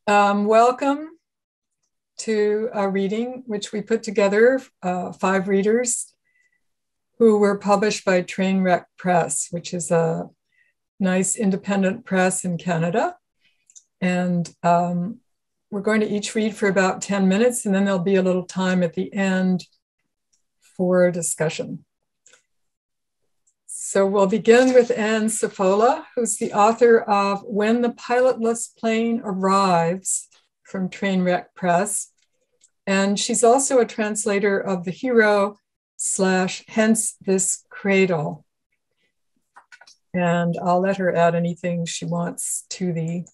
Welcome to a reading which we put together, 5 readers who were published by Trainwreck Press, which is a nice independent press in Canada. And we're going to each read for about 10 minutes, and then there'll be a little time at the end for discussion. So we'll begin with Anne Safola, who's the author of When the Pilotless Plane Arrives from Trainwreck Press. And she's also a translator of The Hero / Hence This Cradle. And I'll let her add anything she wants to the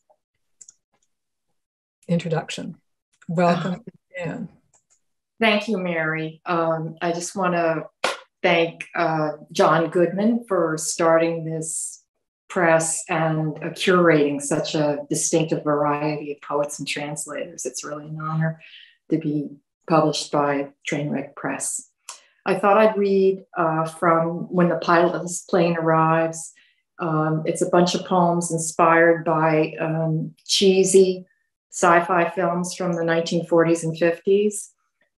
introduction. Welcome, Anne. Thank you, Mary. I just want to thank John Goodman for starting this press and curating such a distinctive variety of poets and translators. It's really an honor to be published by Trainwreck Press. I thought I'd read from When the Pilotless Plane Arrives. It's a bunch of poems inspired by cheesy sci-fi films from the 1940s and 50s.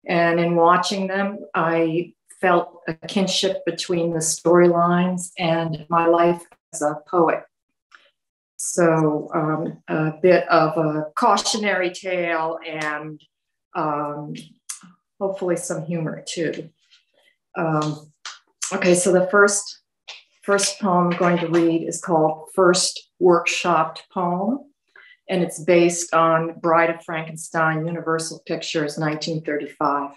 And in watching them, I felt a kinship between the storylines and my life as a poet. So a bit of a cautionary tale and hopefully some humor too. Okay, so the first poem I'm going to read is called First Workshopped Poem, and it's based on Bride of Frankenstein, Universal Pictures, 1935.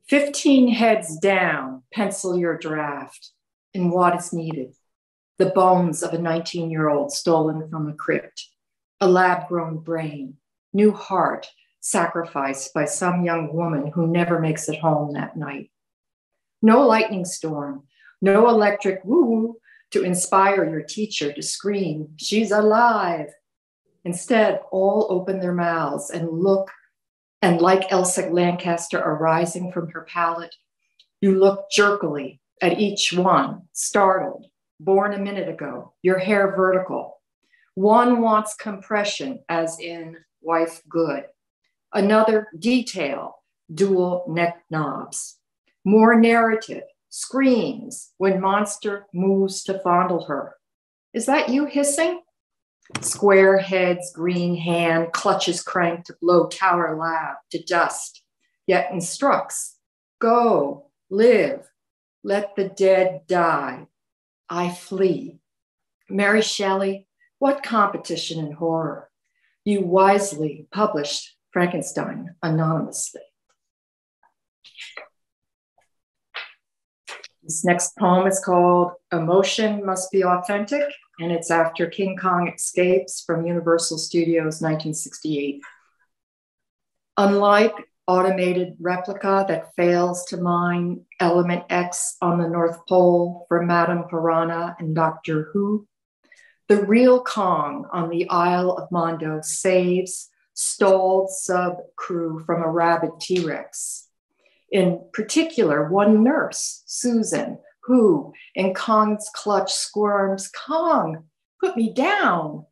15 heads down, pencil your draft in what is needed. The bones of a 19-year-old stolen from a crypt, a lab-grown brain, new heart sacrificed by some young woman who never makes it home that night. No lightning storm, no electric woo-woo to inspire your teacher to scream, "She's alive." Instead, all open their mouths and look, and like Elsa Lancaster arising from her palate, you look jerkily at each one, startled, born a minute ago, your hair vertical. One wants compression, as in wife good. Another detail, dual neck knobs. More narrative, screams when monster moves to fondle her. Is that you hissing? Square heads, green hand, clutches crank to blow Tower Lab to dust, yet instructs, go, live, let the dead die. I flee. Mary Shelley, what competition in horror? You wisely published Frankenstein anonymously. This next poem is called Emotion Must Be Authentic, and it's after King Kong Escapes from Universal Studios, 1968. Unlike automated replica that fails to mine element X on the North Pole for Madame Piranha and Doctor Who, the real Kong on the Isle of Mondo saves stalled sub-crew from a rabid T-Rex. In particular, one nurse, Susan, who in Kong's clutch squirms, "Kong, put me down."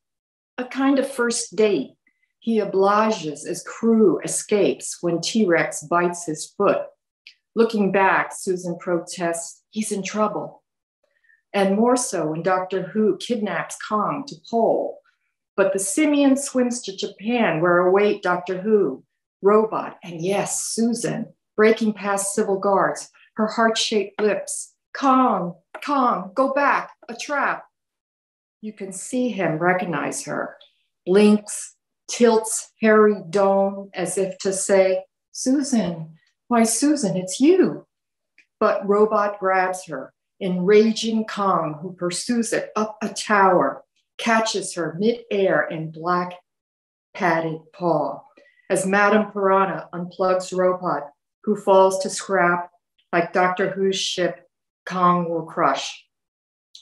A kind of first date he obliges as crew escapes when T-Rex bites his foot. Looking back, Susan protests, he's in trouble. And more so when Doctor Who kidnaps Kong to Pole. But the simian swims to Japan where await Doctor Who, Robot, and yes, Susan, breaking past civil guards, her heart-shaped lips. Kong, Kong, go back, a trap. You can see him recognize her, blinks, tilts hairy dome as if to say, Susan, why Susan, it's you. But Robot grabs her, enraging Kong who pursues it up a tower, catches her mid-air in black padded paw. As Madame Piranha unplugs Robot, who falls to scrap like Doctor Who's ship, Kong will crush.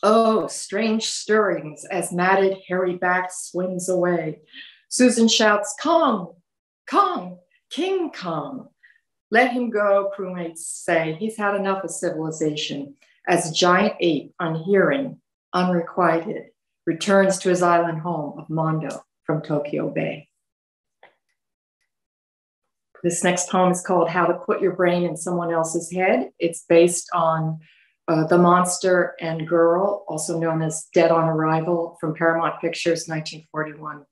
Oh, strange stirrings as matted hairy back swims away. Susan shouts, Kong, Kong, King Kong. Let him go, crewmates say. He's had enough of civilization. As giant ape, unhearing, unrequited, returns to his island home of Mondo from Tokyo Bay. This next poem is called How to Put Your Brain in Someone Else's Head. It's based on The Monster and Girl, also known as Dead on Arrival, from Paramount Pictures, 1941.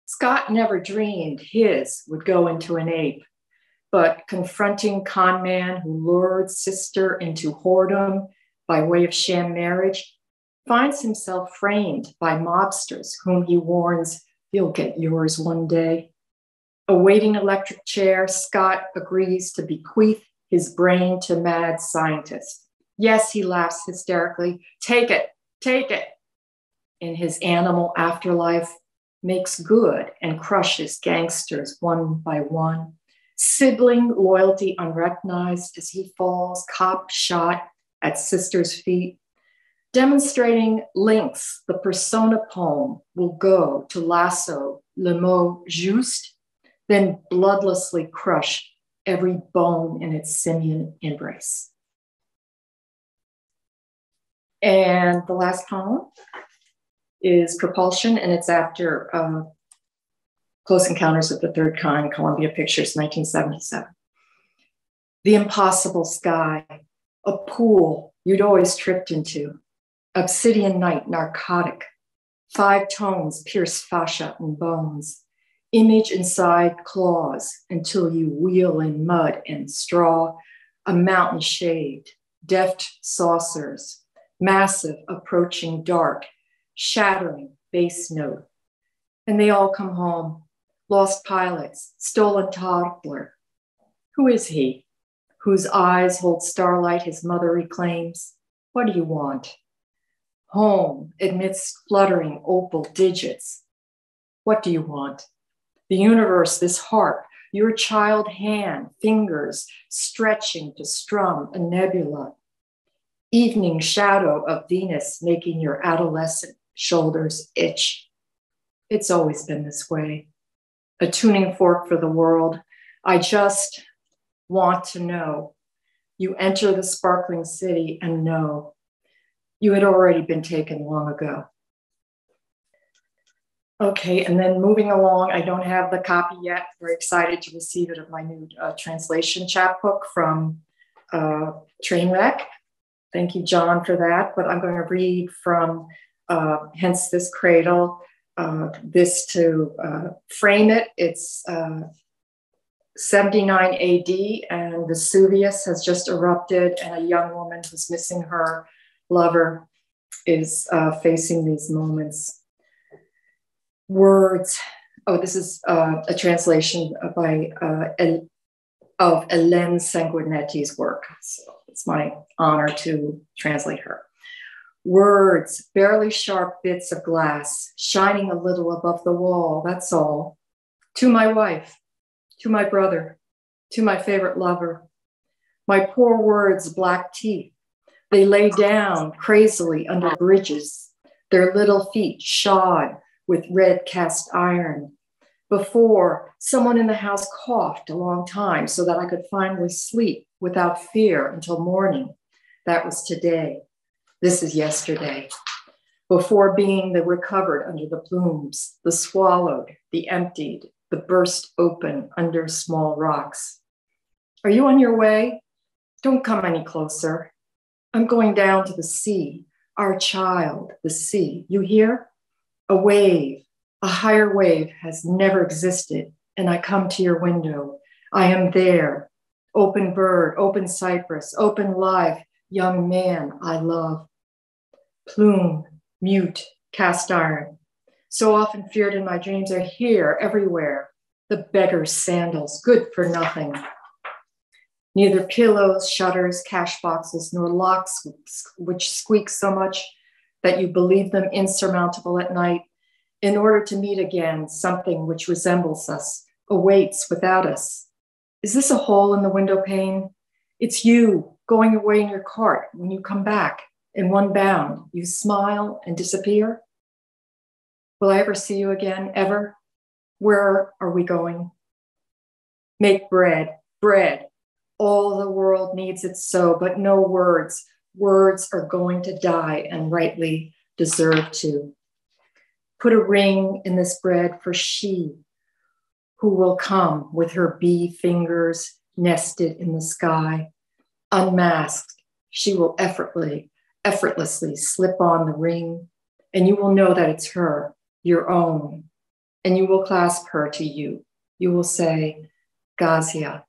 Scott never dreamed his would go into an ape, but confronting con man who lured sister into whoredom by way of sham marriage, finds himself framed by mobsters whom he warns, "You'll get yours one day." Awaiting electric chair, Scott agrees to bequeath his brain to mad scientist. Yes, he laughs hysterically. Take it, take it. In his animal afterlife, makes good and crushes gangsters one by one. Sibling loyalty unrecognized as he falls, cop shot at sister's feet. Demonstrating links, the persona poem will go to lasso le mot juste, then bloodlessly crush every bone in its simian embrace. And the last poem is Propulsion, and it's after Close Encounters of the Third Kind, Columbia Pictures, 1977. The impossible sky, a pool you'd always tripped into, obsidian night narcotic, 5 tones pierce fascia and bones, image inside claws until you wheel in mud and straw, a mountain shaved, deft saucers, massive approaching dark, shattering bass note. And they all come home, lost pilots, stolen toddler. Who is he? Whose eyes hold starlight his mother reclaims? What do you want? Home amidst fluttering opal digits. What do you want? The universe, this harp, your child hand, fingers stretching to strum a nebula. Evening shadow of Venus making your adolescent shoulders itch. It's always been this way. A tuning fork for the world. I just want to know. You enter the sparkling city and know. You had already been taken long ago. Okay, and then moving along, I don't have the copy yet. Very excited to receive it of my new translation chapbook from Trainwreck. Thank you, John, for that. But I'm going to read from Hence This Cradle, this to frame it. It's 79 AD, and Vesuvius has just erupted, and a young woman who's missing her lover is facing these moments. Words. Oh, this is a translation by of Hélène Sanguinetti's work. So it's my honor to translate her. Words, barely sharp bits of glass, shining a little above the wall, that's all. To my wife, to my brother, to my favorite lover. My poor words, black teeth. They lay down crazily under bridges, their little feet shod with red cast iron. Before, someone in the house coughed a long time so that I could finally sleep without fear until morning. That was today. This is yesterday. Before being the recovered under the plumes, the swallowed, the emptied, the burst open under small rocks. Are you on your way? Don't come any closer. I'm going down to the sea, our child, the sea. You hear? A wave, a higher wave has never existed, and I come to your window. I am there, open bird, open cypress, open live, young man I love. Plume, mute, cast iron, so often feared in my dreams are here, everywhere. The beggar's sandals, good for nothing. Neither pillows, shutters, cash boxes, nor locks which squeak so much that you believe them insurmountable at night, in order to meet again something which resembles us, awaits without us. Is this a hole in the window pane? It's you going away in your cart. When you come back, in one bound, you smile and disappear. Will I ever see you again, ever? Where are we going? Make bread, bread. All the world needs it so, but no words. Words are going to die and rightly deserve to. Put a ring in this bread for she who will come with her bee fingers nested in the sky. Unmasked, she will effortlessly slip on the ring, and you will know that it's her, your own, and you will clasp her to you. You will say, Gazia,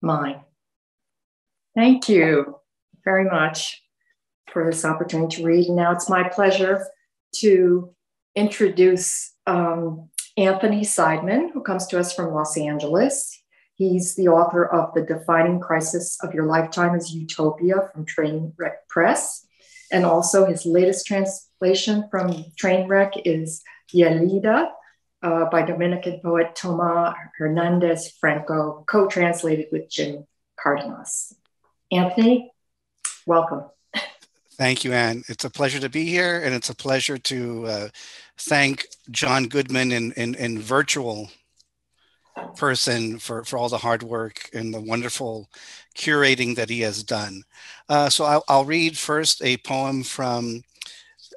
mine. Thank you very much for this opportunity to read. And now it's my pleasure to introduce Anthony Seidman, who comes to us from Los Angeles. He's the author of The Defining Crisis of Your Lifetime is Utopia from Trainwreck Press. And also his latest translation from Trainwreck is Yelida by Dominican poet Tomás Hernandez Franco, co-translated with Jim Cardenas. Anthony, welcome. Thank you, Anne. It's a pleasure to be here, and it's a pleasure to thank John Goodman in virtual person for all the hard work and the wonderful curating that he has done. So I'll read first a poem from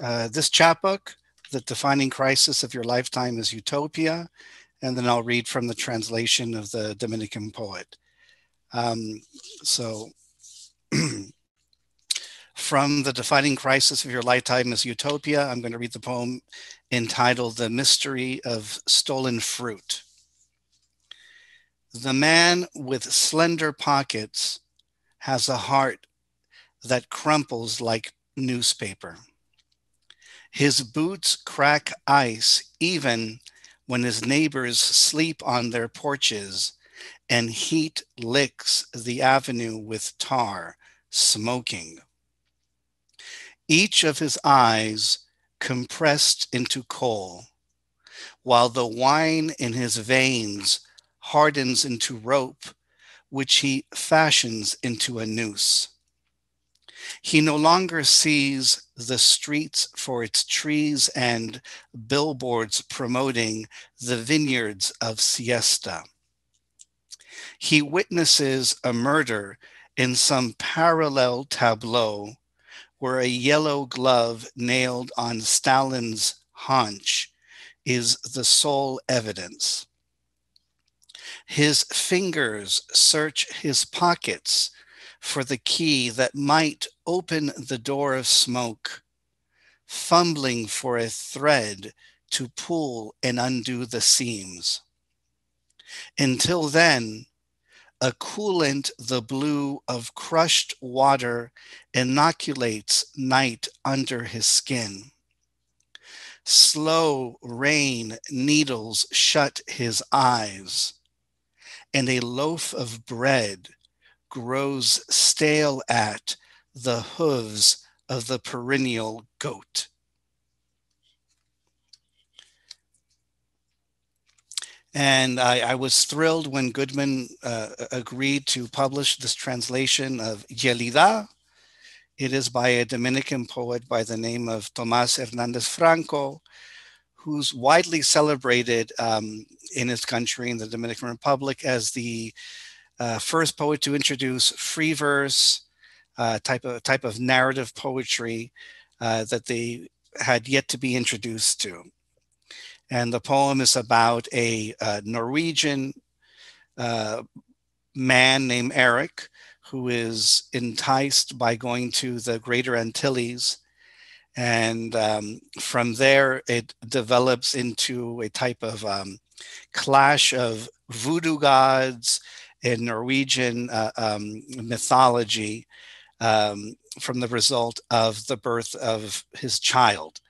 this chapbook, The Defining Crisis of Your Lifetime is Utopia, and then I'll read from the translation of the Dominican poet. From The Defining Crisis of Your Lifetime is Utopia, I'm going to read the poem entitled The Mystery of Stolen Fruit. The man with slender pockets has a heart that crumples like newspaper. His boots crack ice even when his neighbors sleep on their porches, and heat licks the avenue with tar, smoking. Each of his eyes compressed into coal, while the wine in his veins hardens into rope, which he fashions into a noose. He no longer sees the streets for its trees and billboards promoting the vineyards of siesta. He witnesses a murder in some parallel tableau where a yellow glove nailed on Stalin's haunch is the sole evidence. His fingers search his pockets for the key that might open the door of smoke, fumbling for a thread to pull and undo the seams. Until then, a coolant the blue of crushed water inoculates night under his skin. Slow rain needles shut his eyes, and a loaf of bread grows stale at the hooves of the perennial goat. And I was thrilled when Goodman agreed to publish this translation of Yelida. It is by a Dominican poet by the name of Tomás Hernandez Franco, who's widely celebrated in his country, in the Dominican Republic, as the first poet to introduce free verse, type of narrative poetry that they had yet to be introduced to. And the poem is about a Norwegian man named Eric, who is enticed by going to the Greater Antilles. And from there, it develops into a type of clash of voodoo gods and Norwegian mythology from the result of the birth of his child.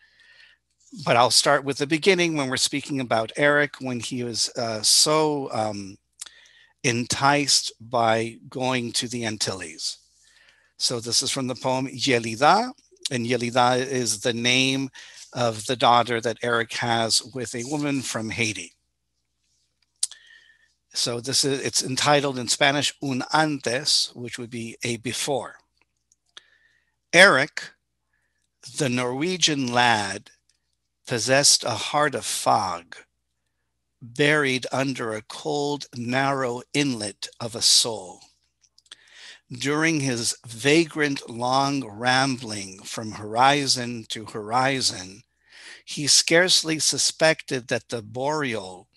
But I'll start with the beginning when we're speaking about Eric, when he was so enticed by going to the Antilles. So this is from the poem Yelida, and Yelida is the name of the daughter that Eric has with a woman from Haiti. So it's entitled in Spanish Un Antes, which would be a before. Eric, the Norwegian lad, possessed a heart of fog, buried under a cold, narrow inlet of a soul. During his vagrant, long rambling from horizon to horizon, he scarcely suspected that the boreal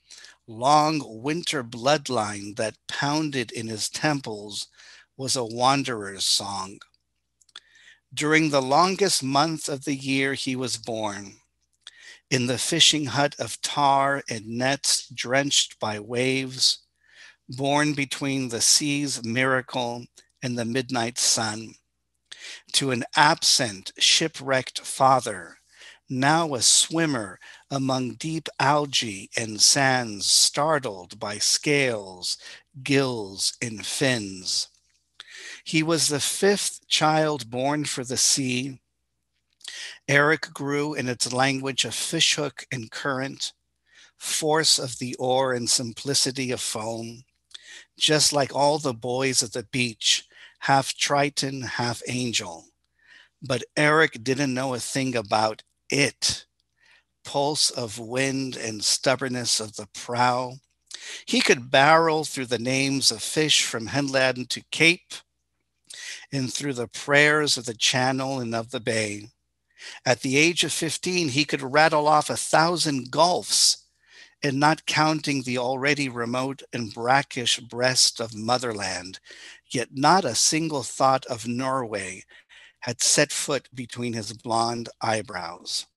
long winter bloodline that pounded in his temples was a wanderer's song. During the longest month of the year he was born, in the fishing hut of tar and nets drenched by waves, born between the sea's miracle and the midnight sun, to an absent, shipwrecked father, now a swimmer among deep algae and sands, startled by scales, gills, and fins. He was the fifth child born for the sea. Eric grew in its language of fishhook and current, force of the oar and simplicity of foam, just like all the boys at the beach, half Triton, half angel. But Eric didn't know a thing about it. Pulse of wind and stubbornness of the prow. He could barrel through the names of fish from headland to cape and through the prayers of the channel and of the bay. At the age of 15, he could rattle off 1,000 gulfs, and not counting the already remote and brackish breast of motherland, yet not a single thought of Norway had set foot between his blonde eyebrows.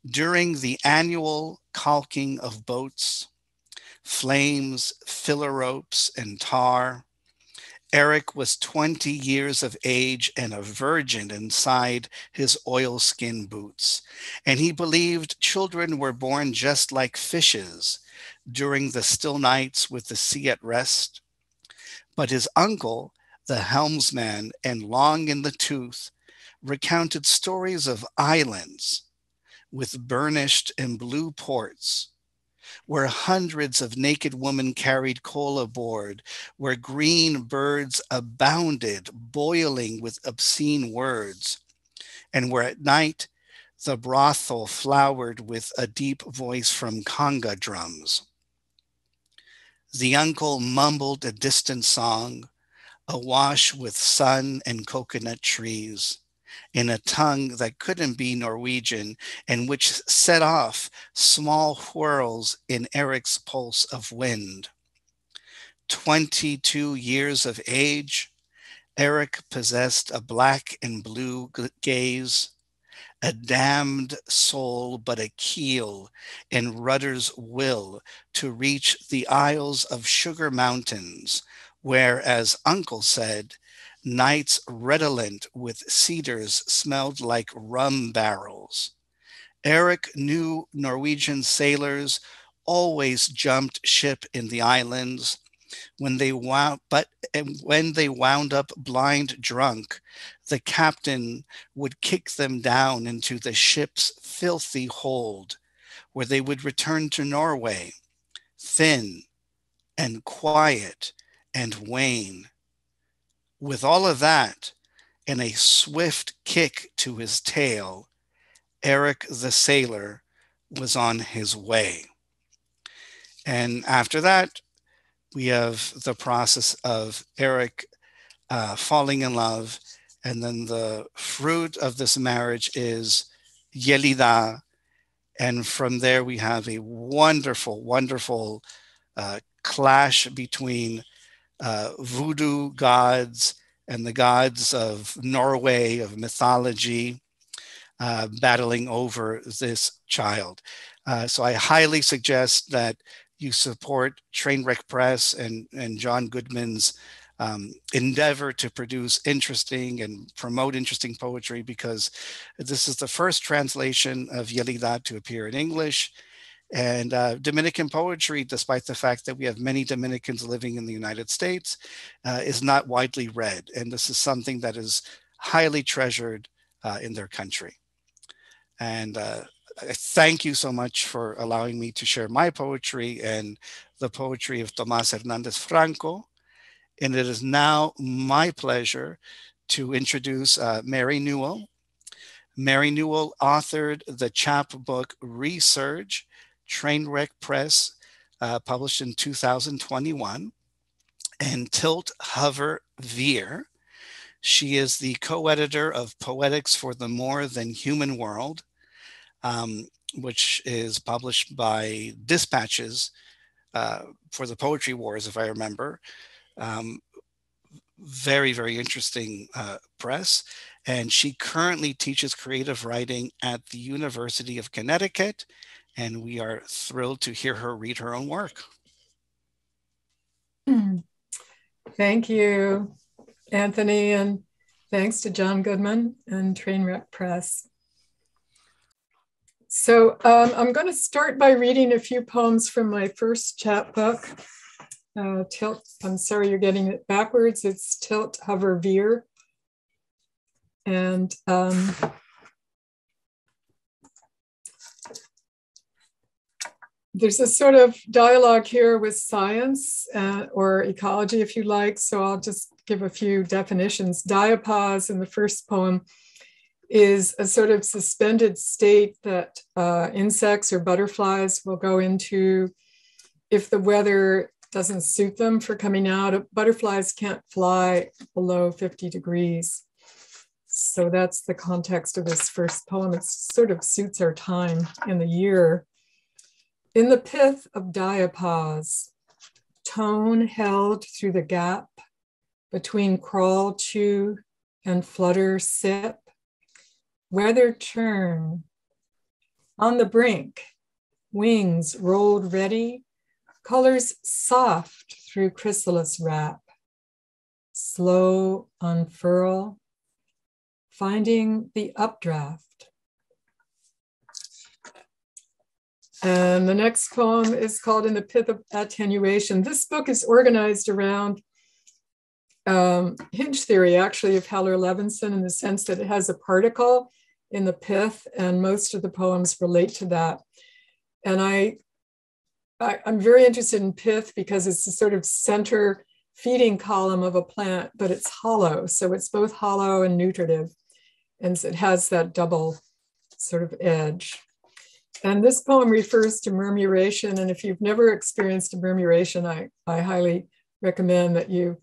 During the annual caulking of boats, flames, filler ropes, and tar, Eric was 20 years of age and a virgin inside his oilskin boots, and he believed children were born just like fishes during the still nights with the sea at rest. But his uncle, the helmsman and long in the tooth, recounted stories of islands with burnished and blue ports, where hundreds of naked women carried coal aboard, where green birds abounded, boiling with obscene words, and where at night the brothel flowered with a deep voice from conga drums. The uncle mumbled a distant song, awash with sun and coconut trees, in a tongue that couldn't be Norwegian and which set off small whirls in Eric's pulse of wind. 22 years of age, Eric possessed a black and blue gaze, a damned soul but a keel in rudder's will to reach the isles of Sugar Mountains, where, as Uncle said, nights redolent with cedars smelled like rum barrels. Eric knew Norwegian sailors always jumped ship in the islands when they wound up blind drunk. The captain would kick them down into the ship's filthy hold, where they would return to Norway, thin and quiet and wane. With all of that and a swift kick to his tail, Eric the sailor was on his way. And after that, we have the process of Eric falling in love. And then the fruit of this marriage is Yelida. And from there, we have a wonderful, wonderful clash between voodoo gods and the gods of Norway, of mythology, battling over this child. So I highly suggest that you support Trainwreck Press and John Goodman's endeavor to produce interesting and promote interesting poetry, because this is the first translation of Yelida to appear in English. And Dominican poetry, despite the fact that we have many Dominicans living in the United States, is not widely read. And this is something that is highly treasured in their country. And thank you so much for allowing me to share my poetry and the poetry of Tomás Hernández Franco. And it is now my pleasure to introduce Mary Newell. Mary Newell authored the chapbook Resurge, Trainwreck Press, published in 2021, and Tilt, Hover, Veer. She is the co-editor of Poetics for the More Than Human World, which is published by Dispatches, for the Poetry Wars, if I remember. Very, very interesting press. And she currently teaches creative writing at the University of Connecticut. And we are thrilled to hear her read her own work. Thank you, Anthony, and thanks to John Goodman and Trainwreck Press. So I'm going to start by reading a few poems from my first chapbook. Tilt, I'm sorry you're getting it backwards. It's Tilt, Hover, Veer. And there's a sort of dialogue here with science or ecology, if you like. So I'll just give a few definitions. Diapause in the first poem is a sort of suspended state that insects or butterflies will go into if the weather doesn't suit them for coming out. Butterflies can't fly below 50 degrees. So that's the context of this first poem. It sort of suits our time in the year. In the pith of diapause, tone held through the gap between crawl, chew, and flutter, sip, weather turn. On the brink, wings rolled ready, colors soft through chrysalis wrap, slow unfurl, finding the updraft. And the next poem is called In the Pith of Attenuation. This book is organized around hinge theory, actually, of Heller-Levinson, in the sense that it has a particle in the pith, and most of the poems relate to that. And I'm very interested in pith because it's the sort of center feeding column of a plant, but it's hollow. So it's both hollow and nutritive. And it has that double sort of edge. And this poem refers to murmuration. And if you've never experienced a murmuration, I highly recommend that you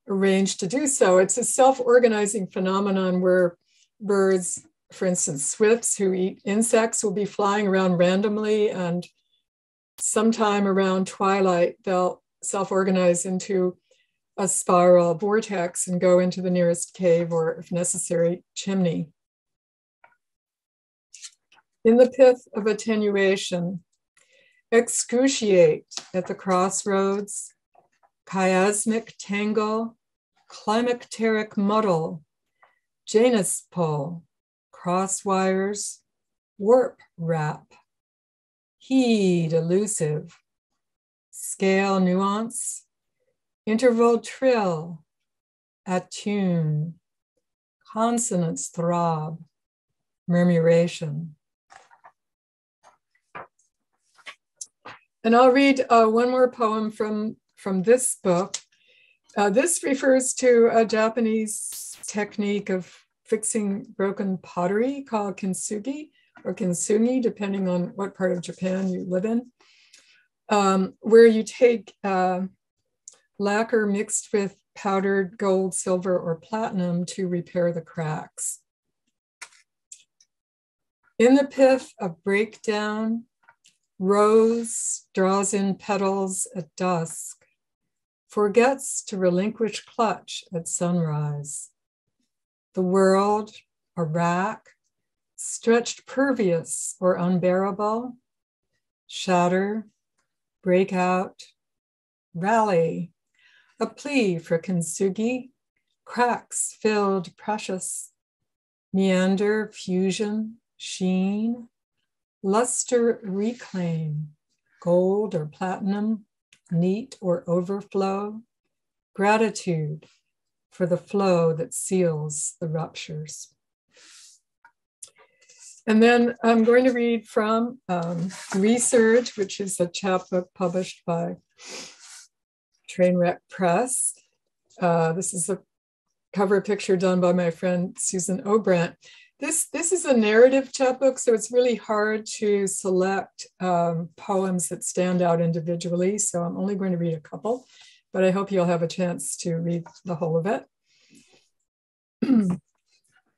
arrange to do so. It's a self-organizing phenomenon where birds, for instance, swifts who eat insects, will be flying around randomly, and sometime around twilight, they'll self-organize into a spiral vortex and go into the nearest cave or, if necessary, chimney. In the pith of attenuation, excruciate at the crossroads, chiasmic tangle, climacteric muddle, Janus pull, cross wires, warp wrap, heed elusive, scale nuance, interval trill, attune, consonants throb, murmuration. And I'll read one more poem from this book. This refers to a Japanese technique of fixing broken pottery called kintsugi or kintsugi, depending on what part of Japan you live in, where you take lacquer mixed with powdered gold, silver, or platinum to repair the cracks. In the pith of breakdown, rose draws in petals at dusk, forgets to relinquish clutch at sunrise. The world, a rack, stretched pervious or unbearable, shatter, break out, rally, a plea for kintsugi, cracks filled precious, meander, fusion, sheen, luster reclaim, gold or platinum, neat or overflow, gratitude for the flow that seals the ruptures. And then I'm going to read from Research, which is a chapbook published by Trainwreck Press. This is a cover picture done by my friend Susan Obrandt. This is a narrative chapbook, so it's really hard to select poems that stand out individually. So I'm only going to read a couple, but I hope you'll have a chance to read the whole of it.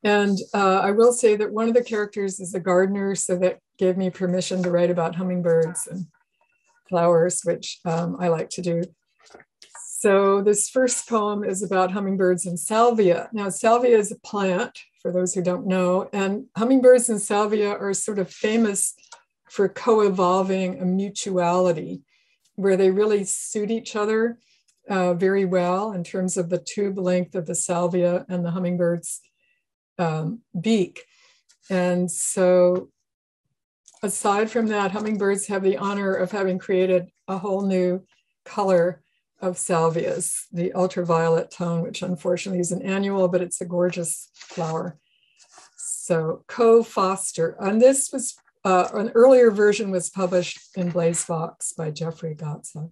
And I will say that one of the characters is a gardener, so that gave me permission to write about hummingbirds and flowers, which I like to do. So this first poem is about hummingbirds and salvia. Now, salvia is a plant, for those who don't know, and hummingbirds and salvia are sort of famous for co-evolving a mutuality, where they really suit each other very well in terms of the tube length of the salvia and the hummingbird's beak. And so aside from that, hummingbirds have the honor of having created a whole new color of salvias, the ultraviolet tone, which unfortunately is an annual, but it's a gorgeous flower. So co-foster, and this was, an earlier version was published in Blaze Vox by Jeffrey Gotza.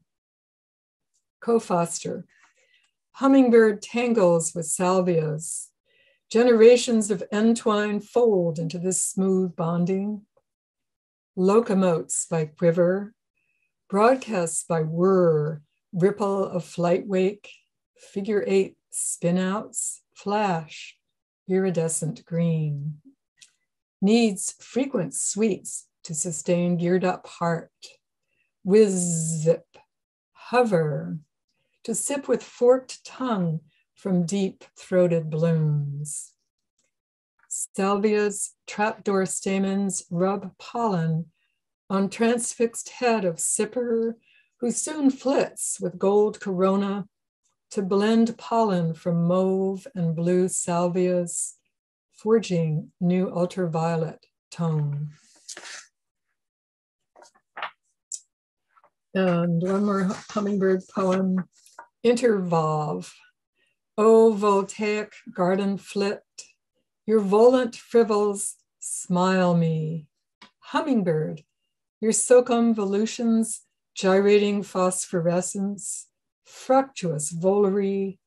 Co-foster, hummingbird tangles with salvias. Generations of entwine fold into this smooth bonding. Locomotes by quiver, broadcasts by whir, ripple of flight wake, figure 8 spinouts, flash, iridescent green. Needs frequent sweets to sustain geared up heart. Whiz zip, hover, to sip with forked tongue from deep throated blooms. Salvia's trapdoor stamens rub pollen on transfixed head of sipper, who soon flits with gold corona to blend pollen from mauve and blue salvias, forging new ultraviolet tone. And one more hummingbird poem, Intervolve. O voltaic garden flit, your volant frivels smile me. Hummingbird, your circumvolutions gyrating phosphorescence, fructuous volarie,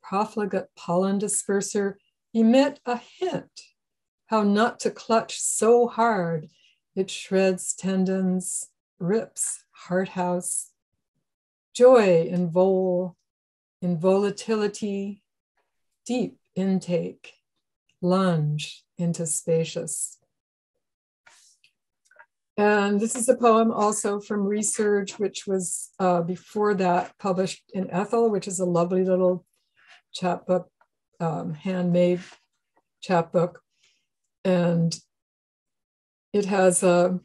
profligate pollen disperser, emit a hint how not to clutch so hard it shreds tendons, rips heart house. Joy in volatility, deep intake, lunge into spacious. And this is a poem also from Research, which was before that published in Ethel, which is a lovely little chapbook, handmade chapbook. And it has a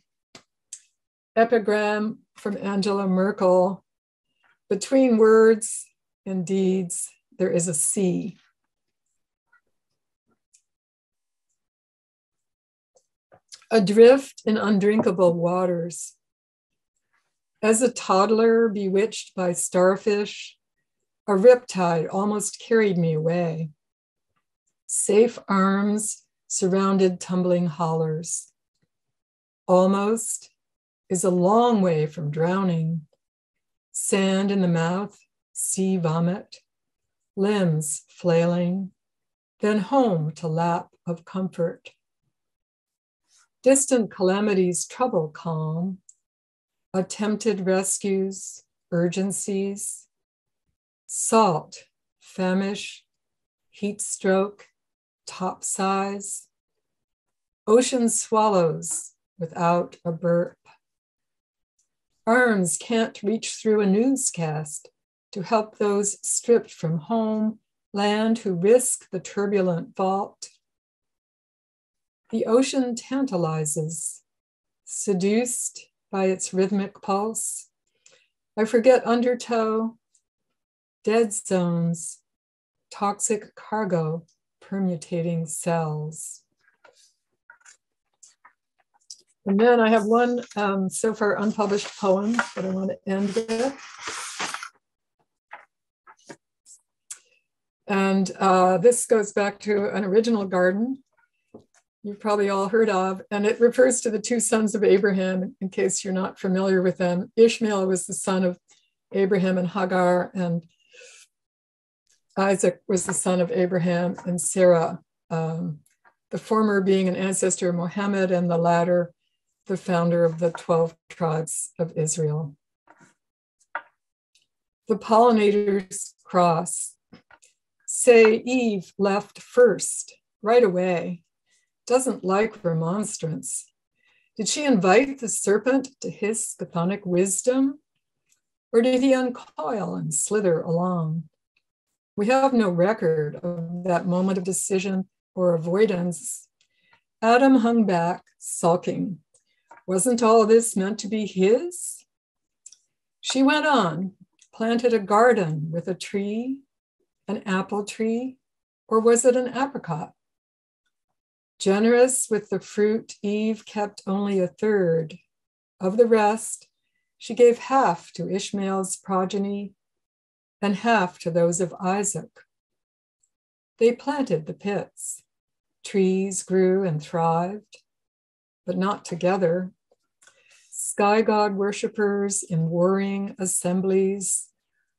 epigram from Angela Merkel. Between words and deeds, there is a sea. Adrift in undrinkable waters. As a toddler bewitched by starfish, a riptide almost carried me away. Safe arms surrounded tumbling hollers. Almost is a long way from drowning. Sand in the mouth, sea vomit, limbs flailing, then home to lap of comfort. Distant calamities trouble calm, attempted rescues, urgencies, salt, famish, heat stroke, top size, ocean swallows without a burp. Arms can't reach through a newscast to help those stripped from home, land who risk the turbulent vault. The ocean tantalizes, seduced by its rhythmic pulse. I forget undertow, dead zones, toxic cargo permutating cells. And then I have one so far unpublished poem that I want to end with. And this goes back to an original garden you've probably all heard of, and it refers to the two sons of Abraham, in case you're not familiar with them. Ishmael was the son of Abraham and Hagar, and Isaac was the son of Abraham and Sarah, the former being an ancestor of Muhammad, and the latter the founder of the 12 tribes of Israel. The pollinator's cross. Say Eve left first, right away. Doesn't like remonstrance. Did she invite the serpent to hiss chthonic wisdom? Or did he uncoil and slither along? We have no record of that moment of decision or avoidance. Adam hung back, sulking. Wasn't all this meant to be his? She went on, planted a garden with a tree, an apple tree, or was it an apricot? Generous with the fruit, Eve kept only a third. Of the rest, she gave half to Ishmael's progeny and half to those of Isaac. They planted the pits. Trees grew and thrived, but not together. Sky god worshippers in warring assemblies,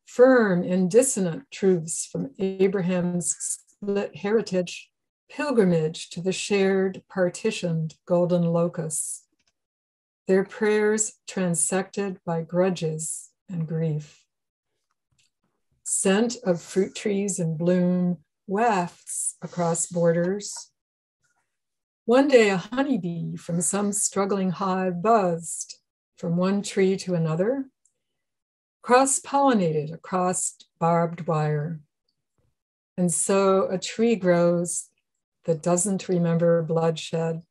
firm in dissonant truths from Abraham's split heritage, pilgrimage to the shared, partitioned golden locus. Their prayers transected by grudges and grief. Scent of fruit trees in bloom wafts across borders. One day a honeybee from some struggling hive buzzed from one tree to another, cross-pollinated across barbed wire. And so a tree grows that doesn't remember bloodshed.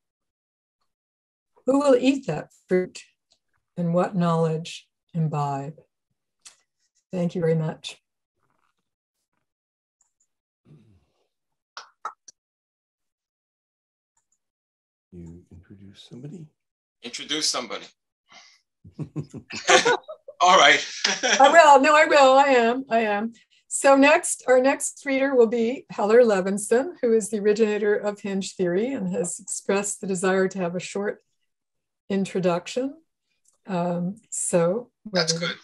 Who will eat that fruit and what knowledge imbibe? Thank you very much. You introduce somebody? Introduce somebody. All right. I will. No, I will. I am. So our next reader will be Heller Levinson, who is the originator of hinge theory and has expressed the desire to have a short introduction. That's good.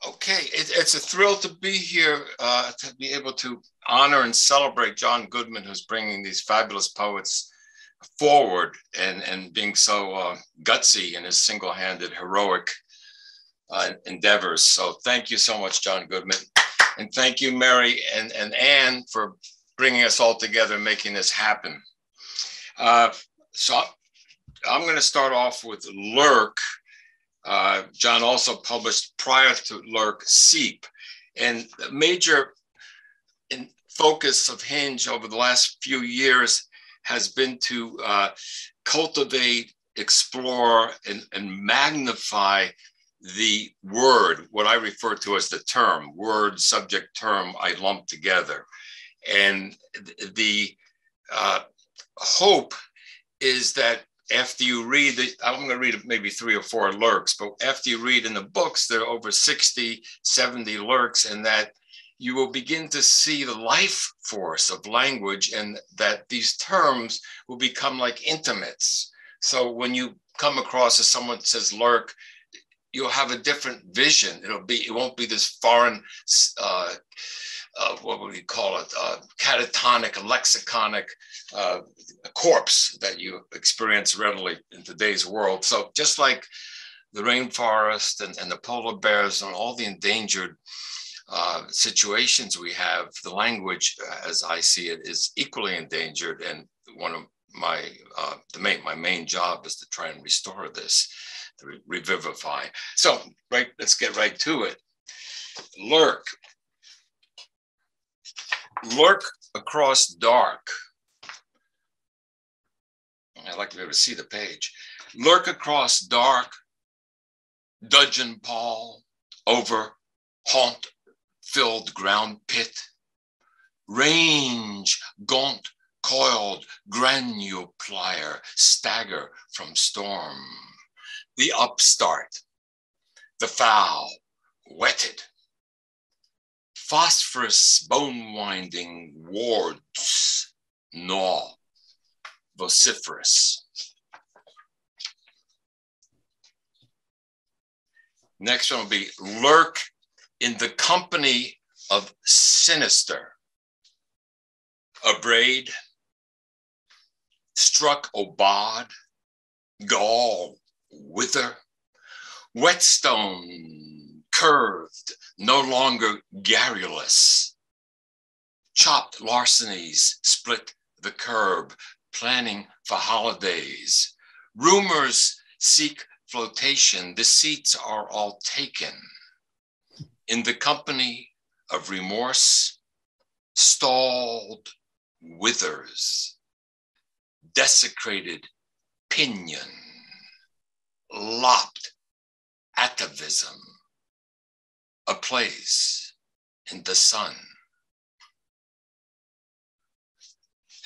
Okay, it's a thrill to be here, to be able to honor and celebrate John Goodman, who's bringing these fabulous poets forward and being so gutsy in his single-handed heroic endeavors. So thank you so much, John Goodman. And thank you, Mary and Anne, for bringing us all together and making this happen. So I'm going to start off with Lurk. John also published prior to Lurk, Seep. And the major focus of Hinge over the last few years has been to cultivate, explore, and magnify the word, what I refer to as the term, word, subject, term, I lump together. And the hope is that after you read, I'm going to read maybe 3 or 4 lurks, but after you read in the books, there are over 60, 70 lurks, and that you will begin to see the life force of language and that these terms will become like intimates. So when you come across as someone says lurk, you'll have a different vision. It won't be this foreign, what would we call it? Catatonic, lexiconic corpse that you experience readily in today's world. So just like the rainforest and the polar bears and all the endangered situations we have, the language, as I see it, is equally endangered. And one of my main job is to try and restore this, to revivify. So, let's get right to it. Lurk. Lurk across dark. I'd like to be able to see the page. Lurk across dark, dudgeon pall, over haunt filled ground pit, range gaunt coiled granule plier, stagger from storm, the upstart, the foul, wetted, phosphorus bone winding wards, gnaw, vociferous. Next one will be lurk in the company of sinister. Abrade, struck obad, gall, wither, whetstone, curved, no longer garrulous. Chopped larcenies split the curb, planning for holidays. Rumors seek flotation. The seats are all taken. In the company of remorse, stalled withers, desecrated pinion, lopped atavism, a place in the sun.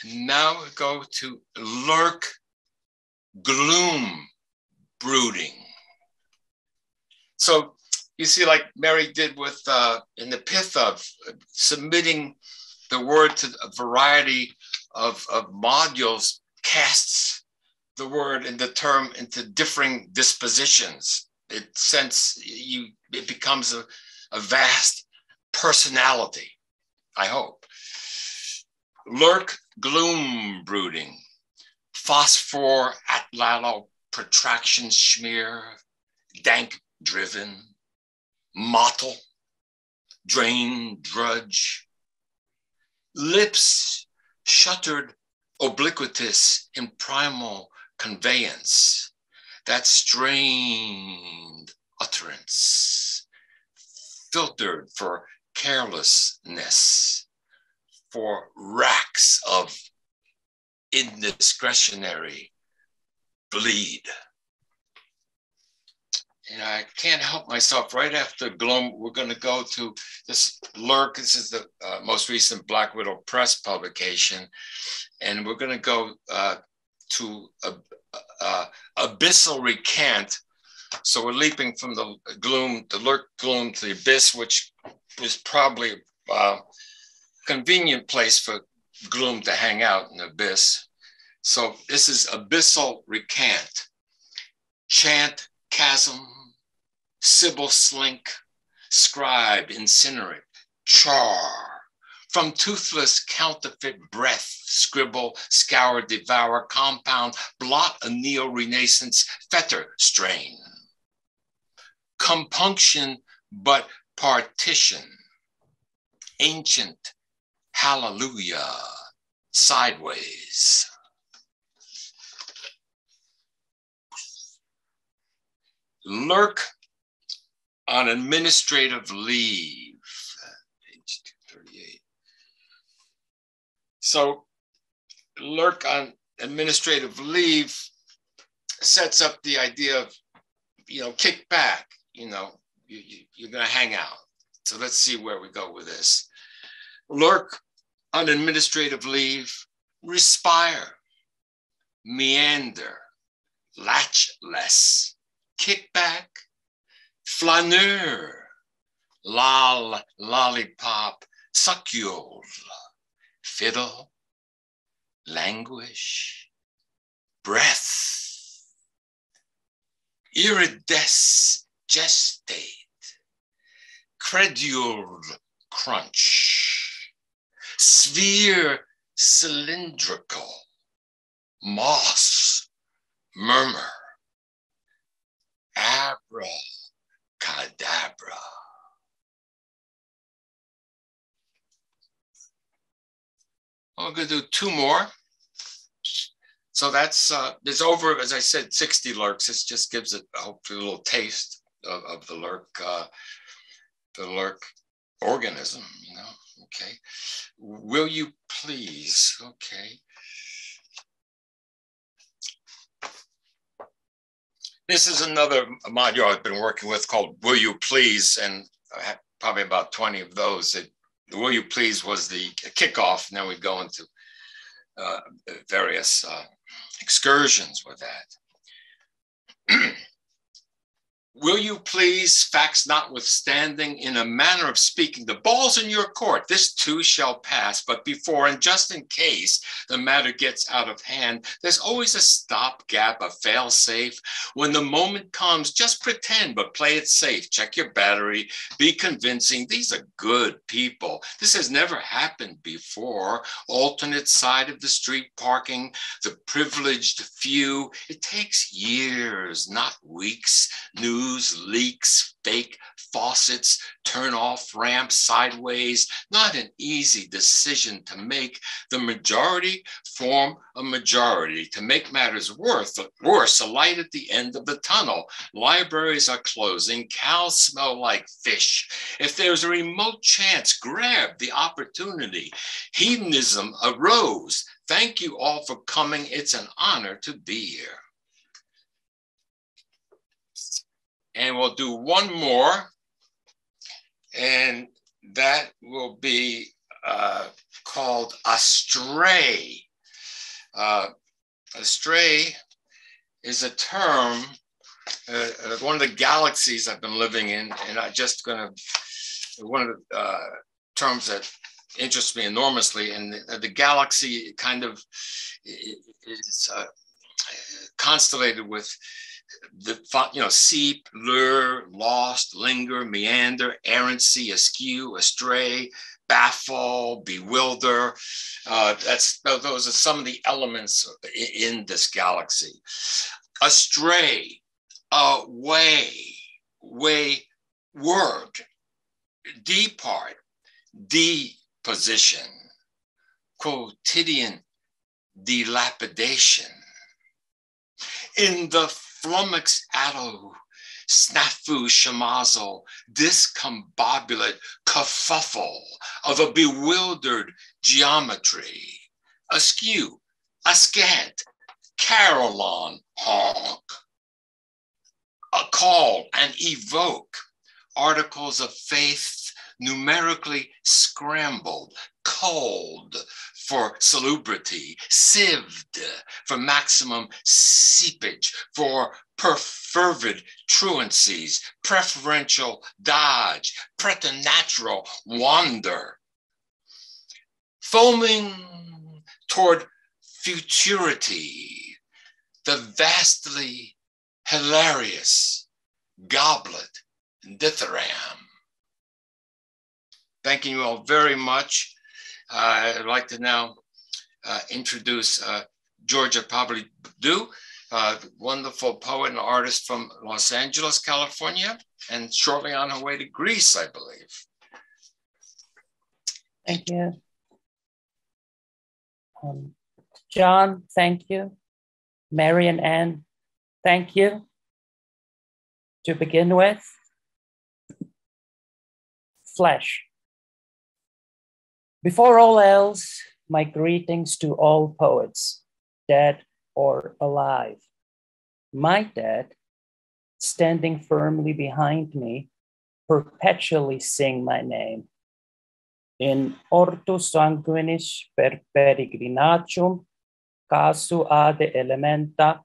And now we go to lurk, gloom, brooding. So you see, like Mary did with in the pith of submitting the word to a variety of modules, casts the word and the term into differing dispositions. It becomes a vast personality, I hope. Lurk, gloom, brooding, phosphor, atlalo, protraction, smear, dank, driven, mottle, drain, drudge, lips shuttered, obliquitous in primal conveyance, that strained utterance, filtered for carelessness, for racks of indiscretionary bleed. And I can't help myself. Right after gloom, we're going to go to this lurk. This is the most recent Black Widow Press publication. And we're going to go to abyssal recant. So we're leaping from the gloom, the lurk gloom, to the abyss, which was probably a convenient place for gloom to hang out in the abyss. So this is abyssal recant. Chant, chasm, Sybil slink, scribe, incinerate, char. From toothless counterfeit breath, scribble, scour, devour, compound, blot a neo-renaissance fetter strain. Compunction but partition. Ancient hallelujah, sideways. Lurk on administrative leave, page 238. So lurk on administrative leave sets up the idea of, kick back, you're gonna hang out. So let's see where we go with this. Lurk on administrative leave, respire, meander, latchless, kick back, flaneur, lol, lollipop, succule, fiddle, languish, breath, irides, gestate, credule, crunch, sphere, cylindrical, moss, murmur, abracadabra. I'm going to do two more. So that's, there's over, as I said, 60 lurks. This just gives it hopefully a little taste of the lurk organism, okay. Will you please, okay. This is another module I've been working with called Will You Please, and I had probably about 20 of those. The Will You Please was the kickoff, and then we go into various excursions with that. Will you please, facts notwithstanding, in a manner of speaking, the ball's in your court, this too shall pass, but before, and just in case the matter gets out of hand, there's always a stopgap, a fail-safe. When the moment comes, just pretend, but play it safe. Check your battery, be convincing. These are good people. This has never happened before. Alternate side of the street parking, the privileged few. It takes years, not weeks. News screws, leaks, fake faucets, turn off ramps sideways. Not an easy decision to make. The majority form a majority. To make matters worse, a light at the end of the tunnel. Libraries are closing. Cows smell like fish. If there's a remote chance, grab the opportunity. Hedonism arose. Thank you all for coming. It's an honor to be here. And we'll do one more, and that will be called Astray. Astray is a term, one of the galaxies I've been living in, and one of the terms that interests me enormously, and the galaxy kind of is constellated with seep, lure, lost, linger, meander, errancy, askew, astray, baffle, bewilder. Those are some of the elements in this galaxy. Astray, way, word, depart, deposition, quotidian dilapidation. In the flummox ado, snafu shamazo, discombobulate kerfuffle of a bewildered geometry, askew, askant, carillon honk, call and evoke, articles of faith numerically scrambled, cold for salubrity, sieved for maximum seepage, for perfervid truancies, preferential dodge, preternatural wander, foaming toward futurity, the vastly hilarious goblet dithyramb. Thanking you all very much. I'd like to now introduce Giorgia Pavlidou, wonderful poet and artist from Los Angeles, California, and shortly on her way to Greece, I believe. Thank you. John, thank you. Mary and Anne, thank you. To begin with, flesh. Before all else, my greetings to all poets, dead or alive. My dead, standing firmly behind me, perpetually sing my name. In ortus sanguinis per peregrinatum, casu ade elementa,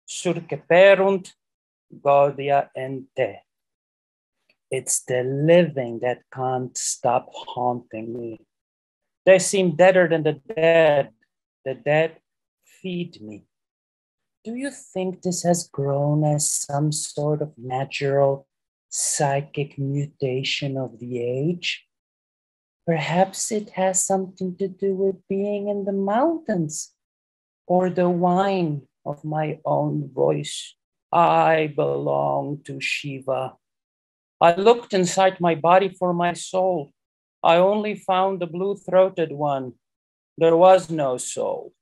surceperunt gaudia ente. It's the living that can't stop haunting me. They seem deader than the dead. The dead feed me. Do you think this has grown as some sort of natural psychic mutation of the age? Perhaps it has something to do with being in the mountains or the whine of my own voice. I belong to Shiva. I looked inside my body for my soul. I only found the blue-throated one. There was no soul.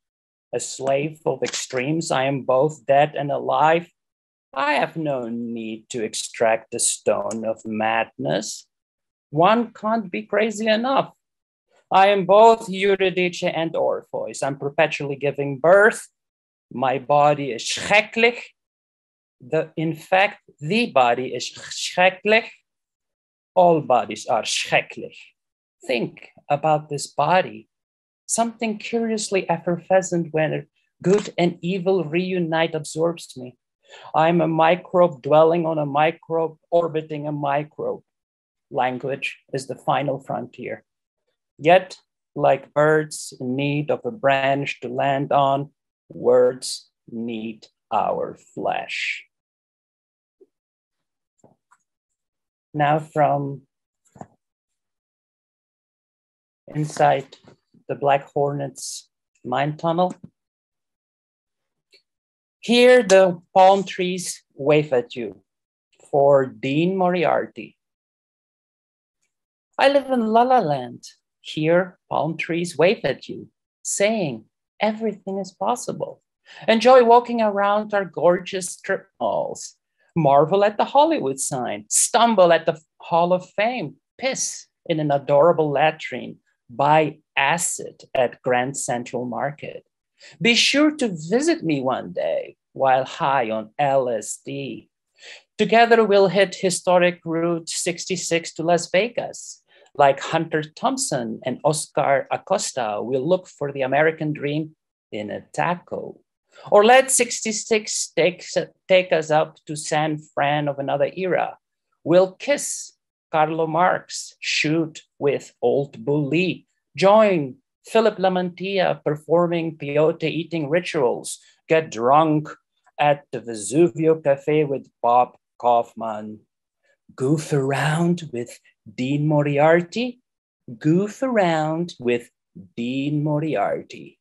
A slave of extremes, I am both dead and alive. I have no need to extract the stone of madness. One can't be crazy enough. I am both Eurydice and Orpheus. I'm perpetually giving birth. My body is schrecklich. In fact, the body is schrecklich. All bodies are schrecklich. Think about this body. Something curiously effervescent when good and evil reunite absorbs me. I'm a microbe dwelling on a microbe, orbiting a microbe. Language is the final frontier. Yet, like birds in need of a branch to land on, words need our flesh. Now from inside the Black Hornet's mine tunnel. Here the palm trees wave at you, for Dean Moriarty. I live in La La Land. Here, palm trees wave at you, saying everything is possible. Enjoy walking around our gorgeous strip malls. Marvel at the Hollywood sign. Stumble at the Hall of Fame. Piss in an adorable latrine. Buy acid at Grand Central Market. Be sure to visit me one day while high on LSD. Together, we'll hit historic Route 66 to Las Vegas. Like Hunter Thompson and Oscar Acosta, we'll look for the American dream in a taco. Or let 66 take us up to San Fran of another era. We'll kiss Carlo Marx, shoot with Old Bully, join Philip Lamantia performing peyote eating rituals, get drunk at the Vesuvio Cafe with Bob Kaufman, goof around with Dean Moriarty, goof around with Dean Moriarty.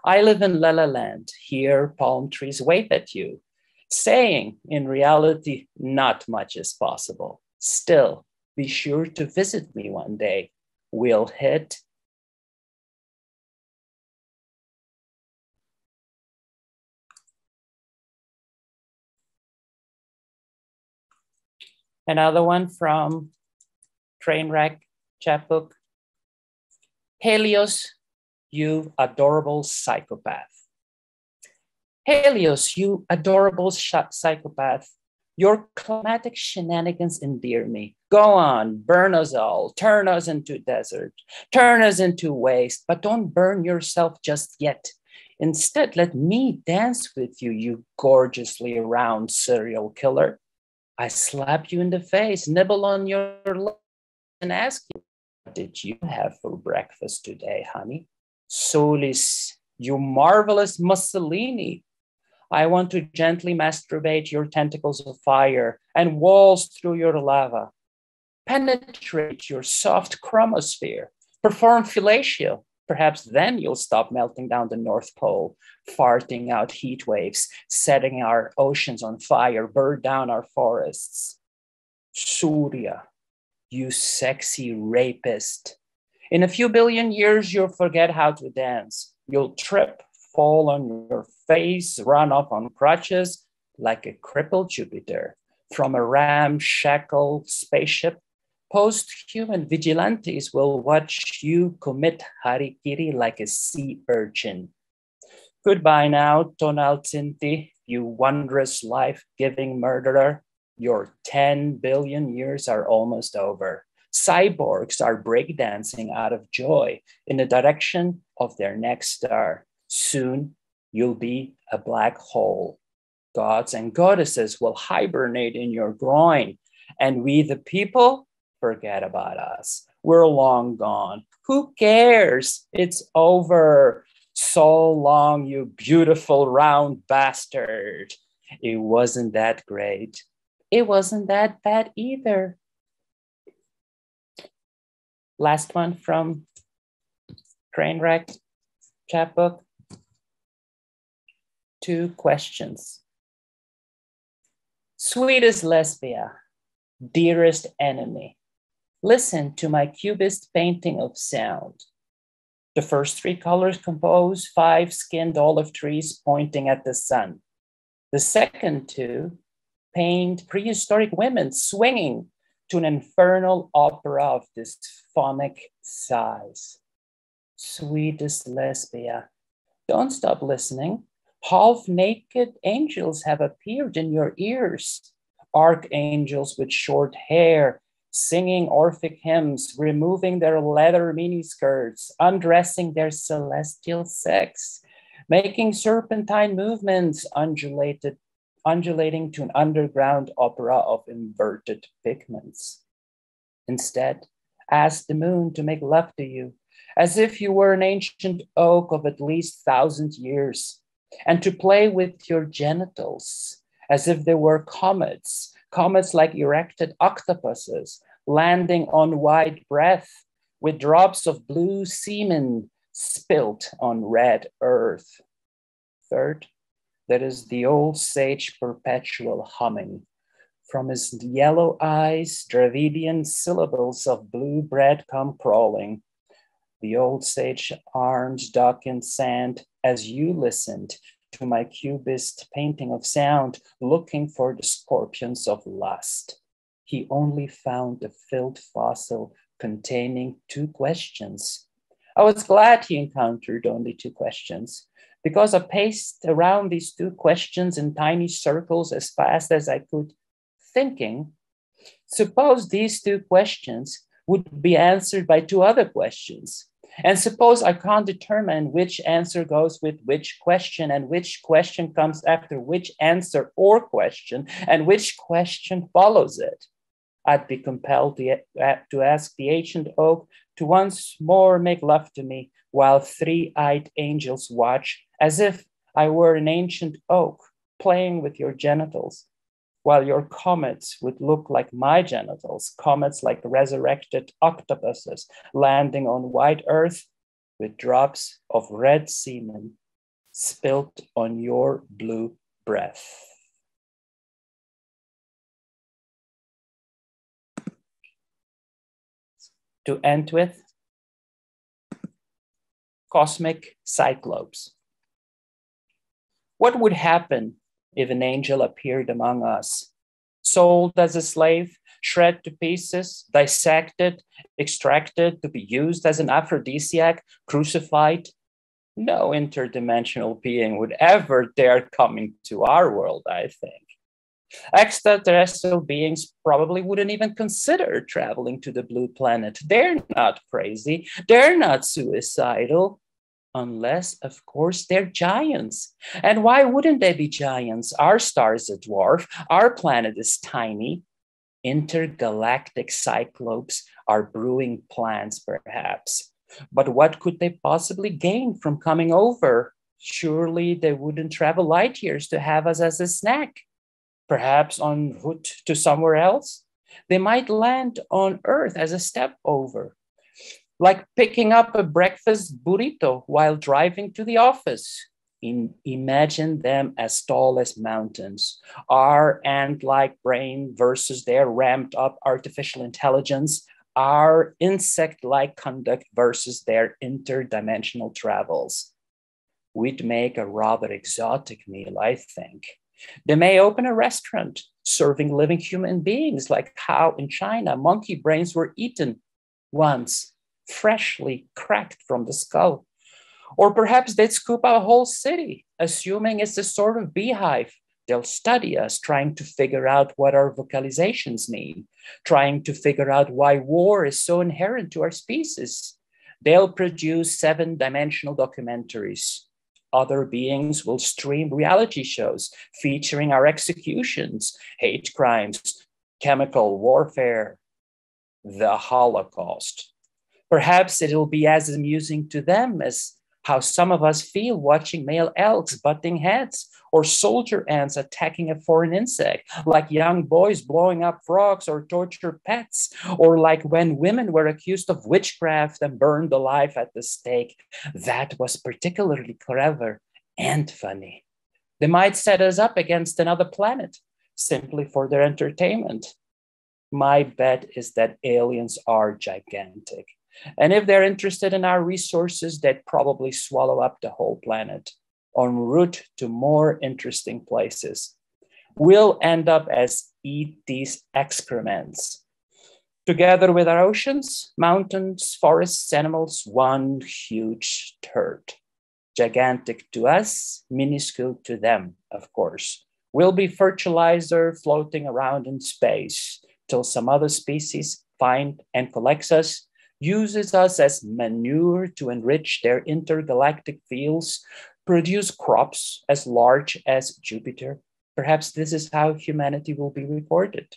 I live in La La Land. Here, palm trees wave at you, saying in reality, not much is possible. Still, be sure to visit me one day. We'll hit another one from Trainwreck chapbook. Helios, you adorable psychopath. Helios, you adorable psychopath. Your climatic shenanigans endear me. Go on, burn us all, turn us into desert, turn us into waste, but don't burn yourself just yet. Instead, let me dance with you, you gorgeously round serial killer. I slap you in the face, nibble on your lip, and ask you, what did you have for breakfast today, honey? Solis, you marvelous Mussolini. I want to gently masturbate your tentacles of fire and waltz through your lava. Penetrate your soft chromosphere. Perform fellatio. Perhaps then you'll stop melting down the North Pole, farting out heat waves, setting our oceans on fire, burn down our forests. Surya, you sexy rapist. In a few billion years, you'll forget how to dance. You'll trip, fall on your face, run off on crutches like a crippled Jupiter. From a ramshackle spaceship, post-human vigilantes will watch you commit harikiri like a sea urchin. Goodbye now, Tonal Tsinti, you wondrous life-giving murderer. Your 10 billion years are almost over. Cyborgs are breakdancing out of joy in the direction of their next star. Soon, you'll be a black hole. Gods and goddesses will hibernate in your groin, and we, the people, forget about us. We're long gone. Who cares? It's over. So long, you beautiful round bastard. It wasn't that great. It wasn't that bad either. Last one from Trainwreck chapbook. 2 questions. Sweetest Lesbia, dearest enemy, listen to my cubist painting of sound. The first 3 colors compose 5 skinned olive trees pointing at the sun. The second 2 paint prehistoric women swinging to an infernal opera of dysphonic sighs. Sweetest Lesbia, don't stop listening. Half-naked angels have appeared in your ears. Archangels with short hair, singing Orphic hymns, removing their leather miniskirts, undressing their celestial sex, making serpentine movements, undulating to an underground opera of inverted pigments. Instead, ask the moon to make love to you, as if you were an ancient oak of at least 1,000 years, and to play with your genitals, as if they were comets like erected octopuses, landing on wide breath with drops of blue semen spilt on red earth. Third, there is the old sage perpetual humming. From his yellow eyes, Dravidian syllables of blue bread come crawling. The old sage arms dug in sand as you listened to my cubist painting of sound, looking for the scorpions of lust. He only found a filled fossil containing 2 questions. I was glad he encountered only 2 questions, because I paced around these 2 questions in tiny circles as fast as I could, thinking, suppose these 2 questions would be answered by 2 other questions. And suppose I can't determine which answer goes with which question and which question comes after which answer or question and which question follows it. I'd be compelled to ask the ancient oak to once more make love to me while 3-eyed angels watch, as if I were an ancient oak playing with your genitals, while your comets would look like my genitals, comets like resurrected octopuses landing on white earth with drops of red semen spilt on your blue breath. To end with, cosmic cyclopes. What would happen if an angel appeared among us, sold as a slave, shred to pieces, dissected, extracted to be used as an aphrodisiac, crucified? No interdimensional being would ever dare come into our world, I think. Extraterrestrial beings probably wouldn't even consider traveling to the blue planet. They're not crazy. They're not suicidal. Unless, of course, they're giants. And why wouldn't they be giants? Our star is a dwarf. Our planet is tiny. Intergalactic cyclopes are brewing plans, perhaps. But what could they possibly gain from coming over? Surely they wouldn't travel light years to have us as a snack. Perhaps en route to somewhere else. They might land on Earth as a stopover, like picking up a breakfast burrito while driving to the office. Imagine them as tall as mountains. Our ant-like brain versus their ramped-up artificial intelligence. Our insect-like conduct versus their interdimensional travels. We'd make a rather exotic meal, I think. They may open a restaurant serving living human beings, like how in China monkey brains were eaten once, freshly cracked from the skull. Or perhaps they'd scoop out a whole city, assuming it's a sort of beehive. They'll study us, trying to figure out what our vocalizations mean, trying to figure out why war is so inherent to our species. They'll produce 7-dimensional documentaries. Other beings will stream reality shows featuring our executions, hate crimes, chemical warfare, the Holocaust. Perhaps it'll be as amusing to them as how some of us feel watching male elks butting heads, or soldier ants attacking a foreign insect, like young boys blowing up frogs or tortured pets, or like when women were accused of witchcraft and burned alive at the stake. That was particularly clever and funny. They might set us up against another planet simply for their entertainment. My bet is that aliens are gigantic. And if they're interested in our resources, they'd probably swallow up the whole planet en route to more interesting places. We'll end up as eat these excrements. Together with our oceans, mountains, forests, animals, one huge turd. Gigantic to us, minuscule to them, of course. We'll be fertilizer floating around in space till some other species find and collects us, uses us as manure to enrich their intergalactic fields, produce crops as large as Jupiter. Perhaps this is how humanity will be recorded.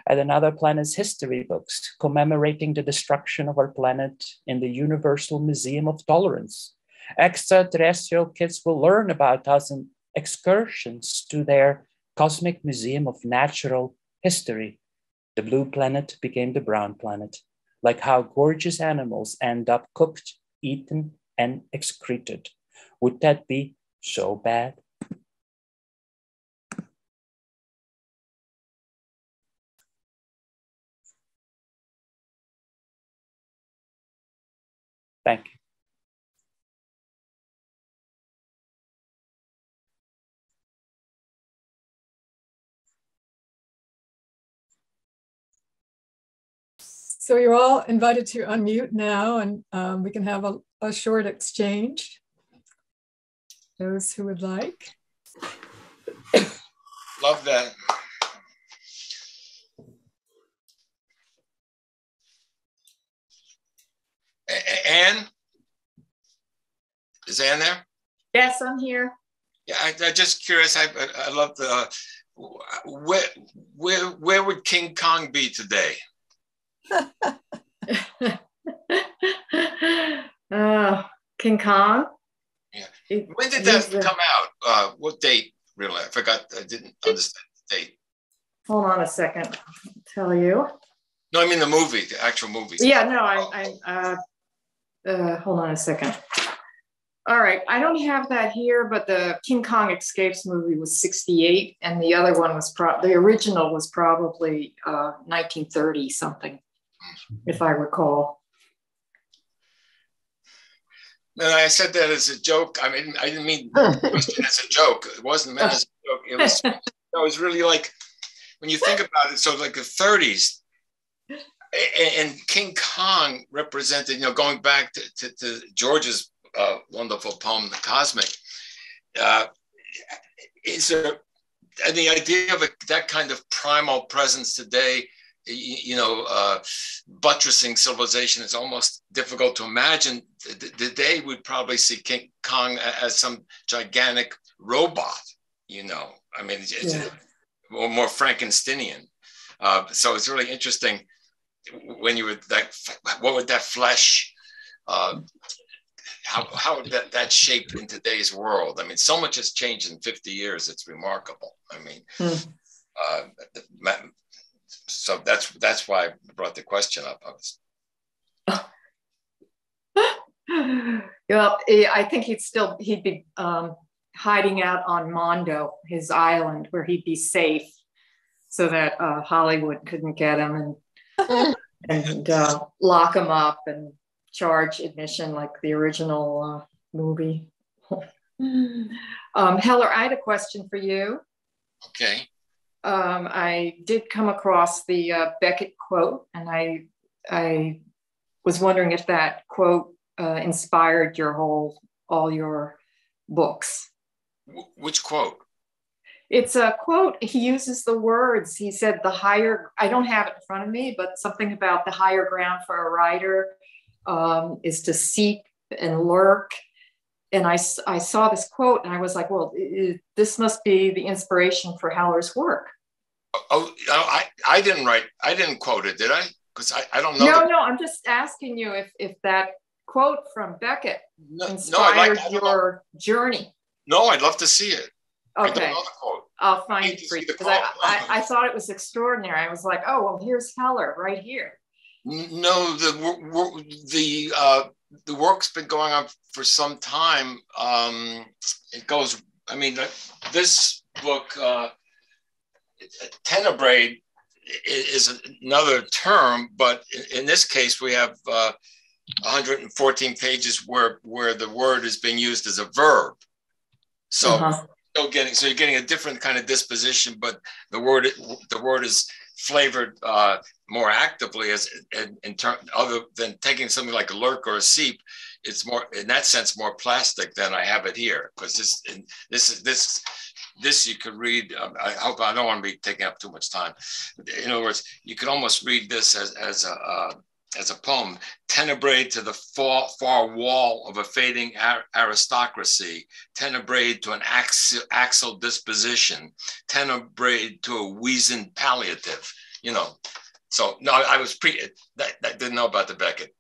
At another planet's history books, commemorating the destruction of our planet in the Universal Museum of Tolerance. Extraterrestrial kids will learn about us in excursions to their Cosmic Museum of Natural History. The blue planet became the brown planet, like how gorgeous animals end up cooked, eaten, and excreted. Would that be so bad? Thank you. So you're all invited to unmute now, and we can have a short exchange. Those who would like. Love that. Anne? Is Anne there? Yes, I'm here. Yeah, I'm just curious. I love the where would King Kong be today? King Kong. Yeah. When did that come out? What date? Really, I forgot. I didn't understand the date. Hold on a second. I'll tell you. No, I mean the movie, the actual movie. Yeah, no, hold on a second. All right, I don't have that here, but the King Kong Escapes movie was 68, and the other one was the original was probably 1930 something, if I recall. And I said that as a joke. I mean, I didn't mean as a joke. It wasn't meant as a joke. It was really like, when you think about it, so like the 30s, and King Kong represented, going back to Giorgia's wonderful poem, The Cosmic, is there, and the idea of that kind of primal presence today, buttressing civilization is almost difficult to imagine. Today we'd probably see King Kong as some gigantic robot, I mean, it's more Frankensteinian. So it's really interesting when you would what would that flesh, how would that shape in today's world? I mean, so much has changed in 50 years. It's remarkable. I mean, so that's why I brought the question up. Well, I think he'd be hiding out on Mondo, his island, where he'd be safe, so that Hollywood couldn't get him and lock him up and charge admission like the original movie. Heller, I had a question for you. Okay. I did come across the Beckett quote, and I was wondering if that quote inspired all your books. Which quote? It's a quote. He uses the words. He said I don't have it in front of me, but something about the higher ground for a writer is to seek and lurk. And I saw this quote and I was like, well, this must be the inspiration for Heller's work. Oh, I didn't quote it, did I? Because I don't know. No, I'm just asking you if that quote from Beckett inspired your journey. No, I'd love to see it. Okay. I don't know the quote. I'll find it for you, because I thought it was extraordinary. I was like, oh, well, here's Heller right here. No, the work's been going on for some time. It goes, I mean, this book, tenebrae is another term, but in this case, we have 114 pages where the word is being used as a verb. So you're getting a different kind of disposition, but the word is flavored more actively other than taking something like a lurk or a seep. It's more, in that sense, more plastic than I have it here, because this you could read. I hope I don't want to be taking up too much time. In other words, you could almost read this as a poem. Tenebrae to the far wall of a fading aristocracy, tenebrae to an axial disposition, tenebrae to a weazened palliative. So no, I was I didn't know about the Beckett.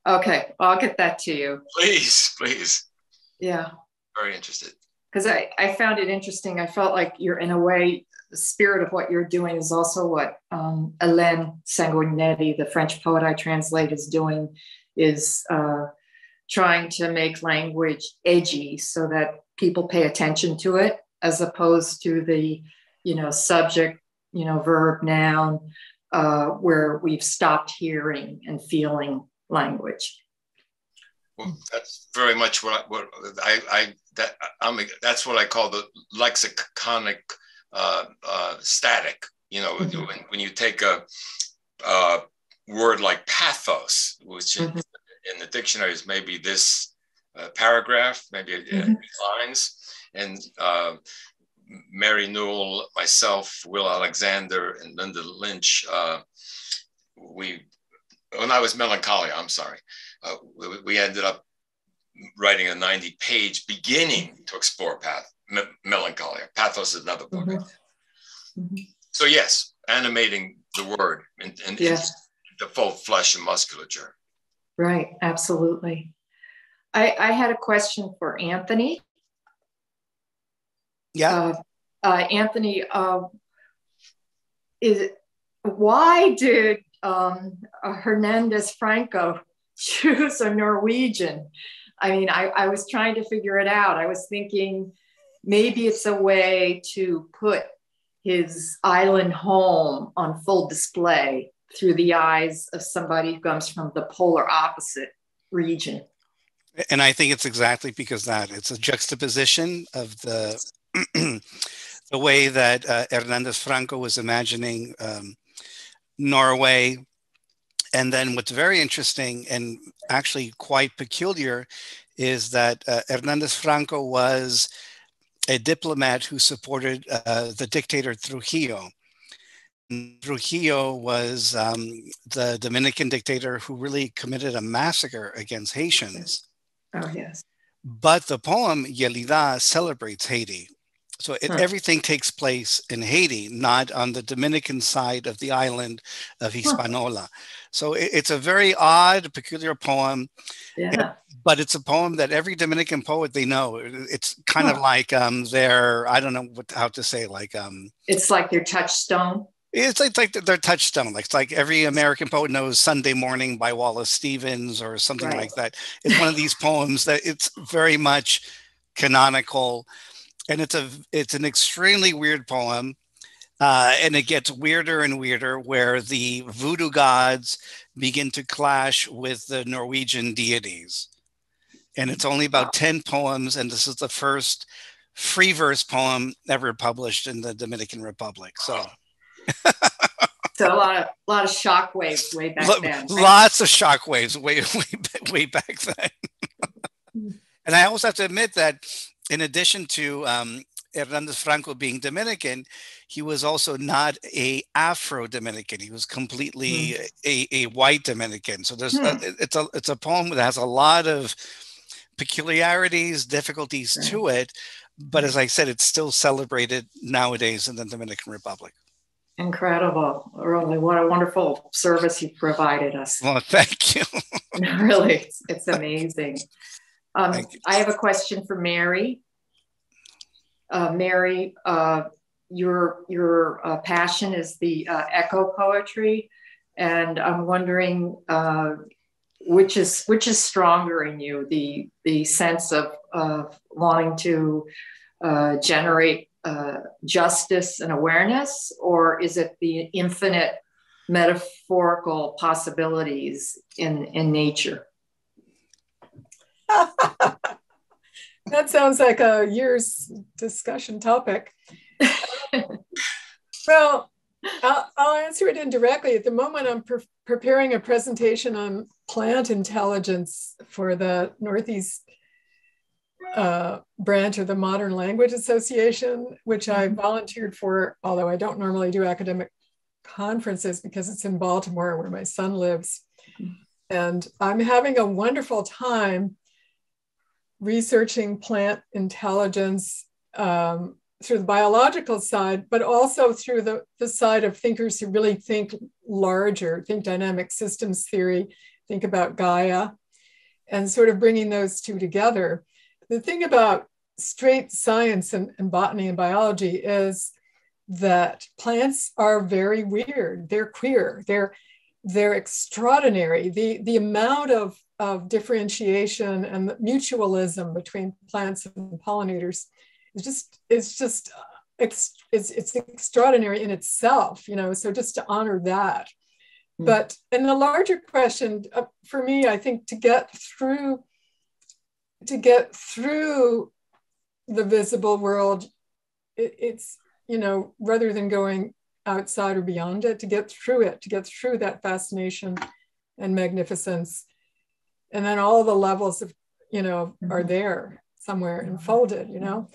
Okay, I'll get that to you. Please. Yeah. Very interested. Because I found it interesting. I felt like you're, in a way, the spirit of what you're doing is also what Hélène Sanguinetti, the French poet I translate, is doing, is trying to make language edgy so that people pay attention to it, as opposed to the, subject, verb, noun, where we've stopped hearing and feeling language. Well, that's very much that's what I call the lexiconic static. You know, when you take a word like pathos, which in the dictionary is maybe this paragraph, maybe lines, and Mary Newell, myself, Will Alexander, and Linda Lynch, when I was Melancholia, I'm sorry, we ended up writing a 90-page beginning to explore Melancholia. Pathos is another book. So yes, animating the word and the full flesh and musculature. Right, absolutely. I had a question for Anthony. Yeah. Anthony, why did Hernandez Franco choose a Norwegian? I mean, I was trying to figure it out. I was thinking maybe it's a way to put his island home on full display through the eyes of somebody who comes from the polar opposite region. And I think it's exactly because that it's a juxtaposition of the the way that Hernandez Franco was imagining Norway. And then what's very interesting and actually quite peculiar is that Hernandez Franco was a diplomat who supported the dictator Trujillo. Trujillo was the Dominican dictator who really committed a massacre against Haitians. Oh, yes. But the poem Yelida celebrates Haiti. So everything takes place in Haiti, not on the Dominican side of the island of Hispaniola. So it's a very odd, peculiar poem. Yeah. But it's a poem that every Dominican poet they know. It's kind of like their, I don't know how to say, like it's like their touchstone. It's like their touchstone. It's like every American poet knows Sunday Morning by Wallace Stevens or something like that. It's one of these poems that it's very much canonical. And it's an extremely weird poem. And it gets weirder and weirder where the voodoo gods begin to clash with the Norwegian deities. And it's only about 10 poems. And this is the first free verse poem ever published in the Dominican Republic. So a lot of shockwaves way back then. Right? Lots of shockwaves way back then. And I also have to admit that in addition to Hernandez Franco being Dominican, he was also not a Afro-Dominican. He was completely a white Dominican. So there's it's a poem that has a lot of peculiarities, difficulties to it. But as I said, it's still celebrated nowadays in the Dominican Republic. Incredible. Really, what a wonderful service you provided us. Well, thank you. Really, it's amazing. I have a question for Mary. Mary, your passion is the echo poetry, and I'm wondering which is stronger in you, the sense of wanting to generate justice and awareness, or is it the infinite metaphorical possibilities in nature? That sounds like a year's discussion topic. Well, I'll answer it indirectly. At the moment, I'm preparing a presentation on plant intelligence for the Northeast branch of the Modern Language Association, which I volunteered for, although I don't normally do academic conferences because it's in Baltimore where my son lives. And I'm having a wonderful time researching plant intelligence through the biological side, but also through the side of thinkers who really think larger, think dynamic systems theory, think about Gaia, and sort of bringing those two together. The thing about straight science and botany and biology is that plants are very weird. They're queer. They're extraordinary. The amount of differentiation and the mutualism between plants and pollinators is just extraordinary in itself, you know, so just to honor that. But in the larger question, for me, I think to get through to get through the visible world, it's, you know, rather than going outside or beyond it, to get through that fascination and magnificence. And then all the levels of, you know, are there somewhere enfolded, you know.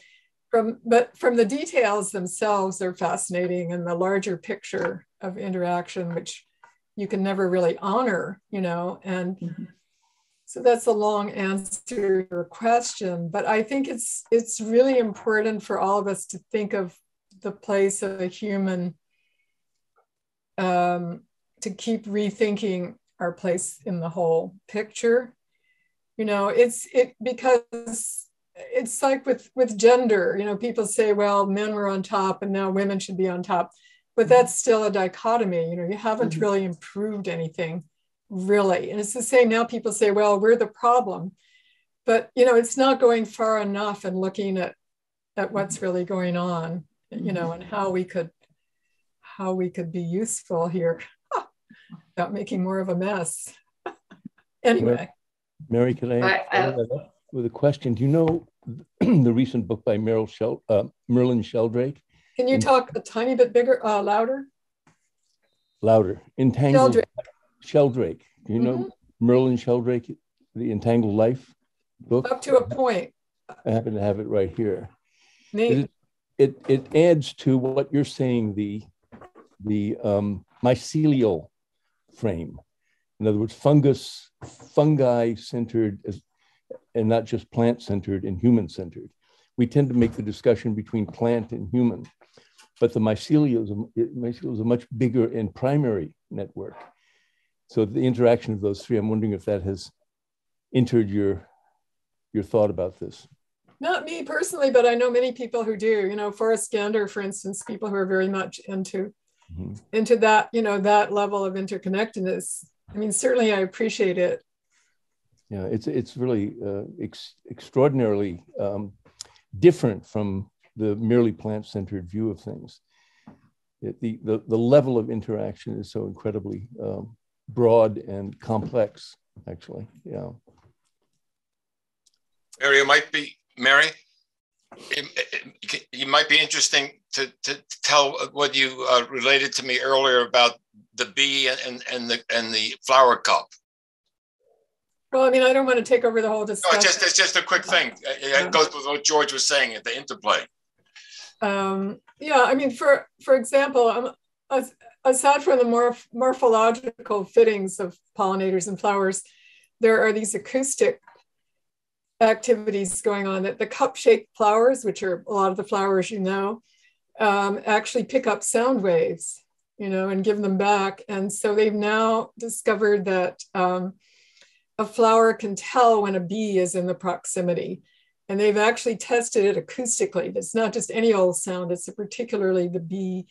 But from the details themselves, they're fascinating, and the larger picture of interaction, which you can never really honor, you know. And so that's a long answer to your question, but I think it's really important for all of us to think of the place of a human, to keep rethinking our place in the whole picture. You know, because it's like with gender, you know, people say, well, men were on top and now women should be on top, but that's still a dichotomy. You know, you haven't really improved anything, really. And it's the same now. People say, well, we're the problem, but, you know, it's not going far enough and looking at what's really going on, you know, and how we could be useful here without making more of a mess. Anyway. Mary, can I follow that up with a question? Do you know the recent book by Merlin Sheldrake? Can you talk a tiny bit bigger, louder? Louder. Entangled Sheldrake. Do you know Merlin Sheldrake, the Entangled Life book? Up to a point. I happen to have it right here. Neat. It adds to what you're saying, the mycelial frame. In other words, fungi-centered and not just plant-centered and human-centered. We tend to make the discussion between plant and human, but the mycelium is a much bigger and primary network. So the interaction of those three, I'm wondering if that has entered your thought about this. Not me personally, but I know many people who do. You know, Forrest Gander, for instance, people who are very much into that, you know, that level of interconnectedness. I mean, certainly I appreciate it. Yeah, it's really extraordinarily different from the merely plant-centered view of things. The level of interaction is so incredibly broad and complex, actually. Yeah. Mary, it might be interesting to tell what you related to me earlier about the bee and the flower cup. Well, I mean, I don't want to take over the whole discussion. No, it's just a quick thing. It goes with what George was saying at the interplay. Yeah, I mean, for example, aside from the morphological fittings of pollinators and flowers, there are these acoustic activities going on. That the cup-shaped flowers, which are a lot of the flowers, you know, actually pick up sound waves, you know, and give them back. And so they've now discovered that a flower can tell when a bee is in the proximity. And they've actually tested it acoustically. It's not just any old sound, it's particularly the bee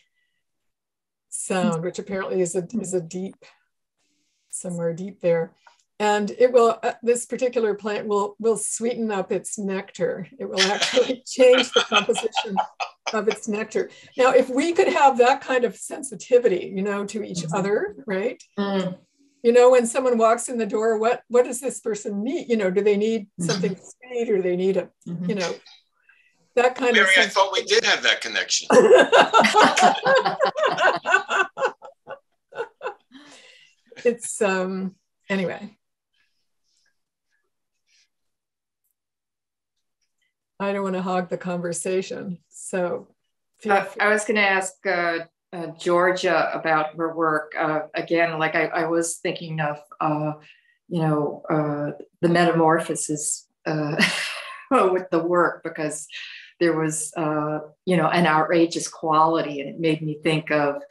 sound, which apparently is a deep, somewhere deep there. And it will, this particular plant will sweeten up its nectar. It will actually change the composition of its nectar. Now, if we could have that kind of sensitivity, you know, to each other, right? You know, when someone walks in the door, what does this person need? You know, do they need something sweet, or they need a, you know, that kind Mary, of I thought we did have that connection. It's, anyway. I don't want to hog the conversation. So I was going to ask Giorgia about her work. Again, like I was thinking of, you know, the metamorphosis with the work, because there was, you know, an outrageous quality, and it made me think of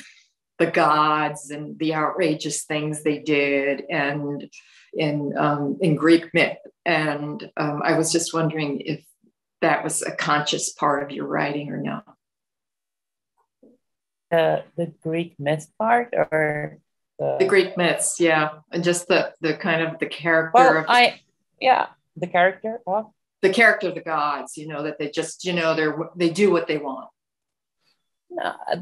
the gods and the outrageous things they did, and in Greek myth. And I was just wondering if that was a conscious part of your writing or not. The Greek myth part, or the Greek myths, yeah, and just the kind of the character. Well, of the character. Well, the character of the gods, you know, that they just, you know, they do what they want.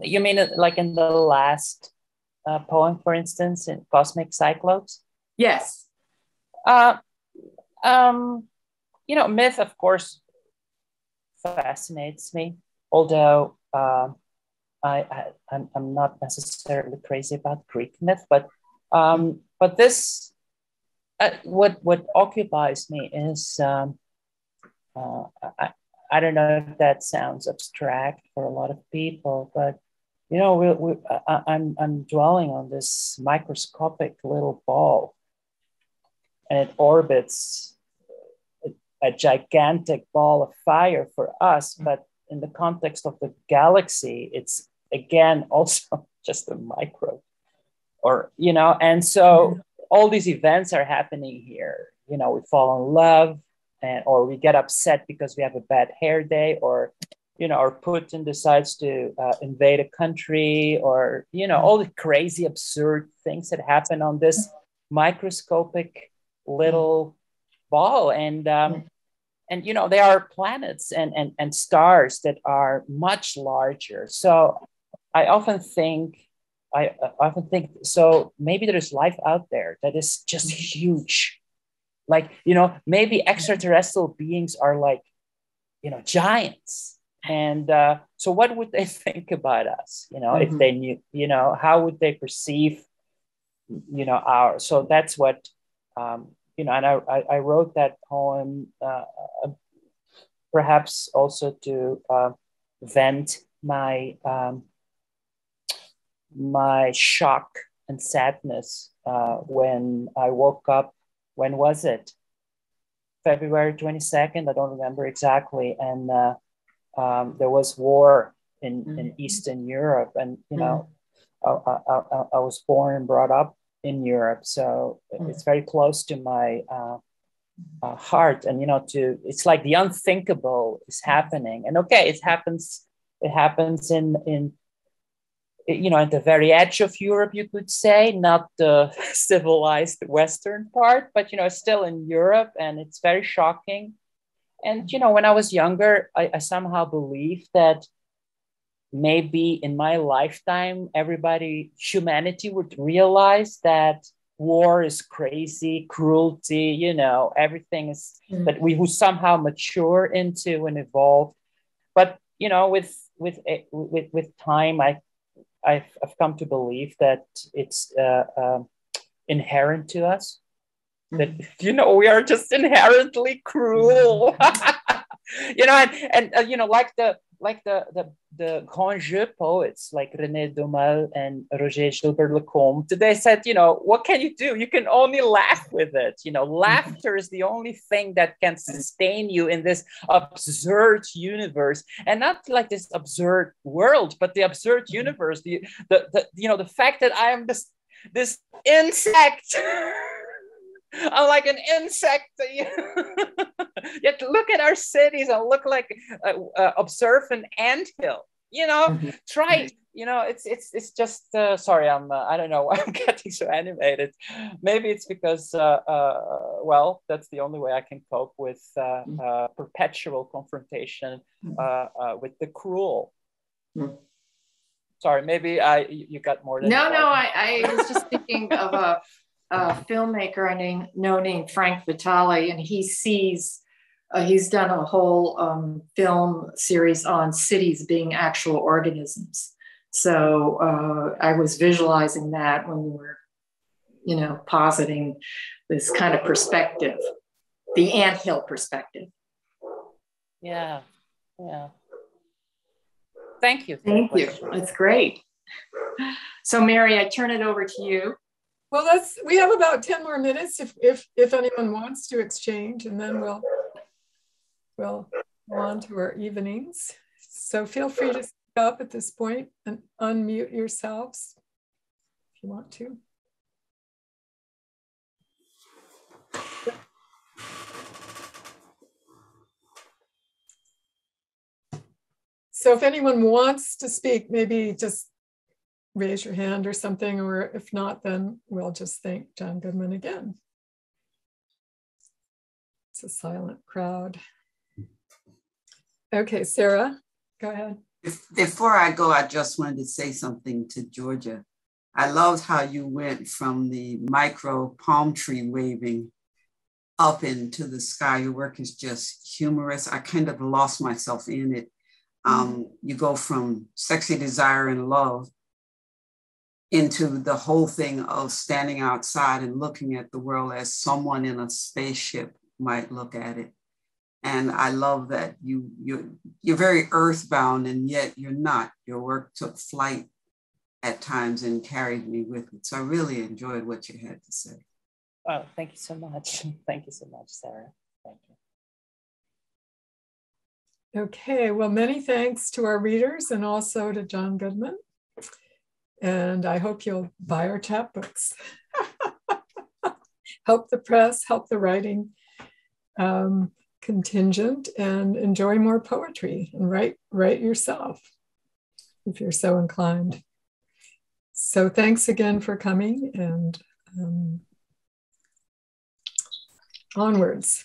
You mean like in the last poem, for instance, in Cosmic Cyclops? Yes. myth, of course, fascinates me, although I'm not necessarily crazy about Greek myth, but this, what occupies me is, I don't know if that sounds abstract for a lot of people, but I'm dwelling on this microscopic little ball, and it orbits a gigantic ball of fire for us, but in the context of the galaxy, it's again also just a micro, and so all these events are happening here. We fall in love, or we get upset because we have a bad hair day, or Putin decides to invade a country, or all the crazy, absurd things that happen on this microscopic little ball, and there are planets and stars that are much larger. So I often think, so maybe there's life out there that is just huge. Like, maybe extraterrestrial beings are like, giants. And so what would they think about us? If they knew, how would they perceive, so that's what, and I wrote that poem perhaps also to vent my my shock and sadness when I woke up. When was it? February 22nd, I don't remember exactly. And there was war in Eastern Europe. And, I was born and brought up in Europe. So it's very close to my heart. And, it's like the unthinkable is happening. And okay, it happens in at the very edge of Europe, you could say, not the civilized Western part, but, still in Europe, and it's very shocking. And, when I was younger, I somehow believed that maybe in my lifetime, humanity would realize that war is crazy, cruelty, everything is, that we would somehow mature into and evolve. But, with time, I've come to believe that it's inherent to us, that we are just inherently cruel. Like the grand jeu poets like René Daumal and Roger Gilbert-Lecomte, they said, what can you do? You can only laugh with it. Laughter is the only thing that can sustain you in this absurd universe, and not like this absurd world, but the absurd universe. The fact that I am this insect. I'm like an insect. You have to look at our cities and look like observe an anthill. Try. It's just. Sorry, I don't know why I'm getting so animated. Maybe it's because that's the only way I can cope with perpetual confrontation with the cruel. Sorry, maybe you got more than. No. I was just thinking of a filmmaker named Frank Vitale, and he's done a whole film series on cities being actual organisms. So I was visualizing that when we were, positing this kind of perspective, the anthill perspective. Yeah. Thank you. Thank you. That's great. So Mary, I turn it over to you. Well, we have about 10 more minutes if anyone wants to exchange, and then we'll go on to our evenings. So feel free to speak up at this point and unmute yourselves if you want to. So if anyone wants to speak, maybe just raise your hand or something, or if not, then we'll just thank John Goodman again. It's a silent crowd. Okay, Sarah, go ahead. Before I go, I just wanted to say something to Giorgia. I loved how you went from the micro palm tree waving up into the sky. Your work is just humorous. I kind of lost myself in it. You go from sexy desire and love into the whole thing of standing outside and looking at the world as someone in a spaceship might look at it. And I love that you're very earthbound, and yet you're not. Your work took flight at times and carried me with it. So I really enjoyed what you had to say. Oh, thank you so much. Thank you so much, Sarah. Thank you. Okay, well, many thanks to our readers and also to John Goodman. And I hope you'll buy our chapbooks. Help the press, help the writing contingent, and enjoy more poetry and write yourself if you're so inclined. So thanks again for coming, and onwards.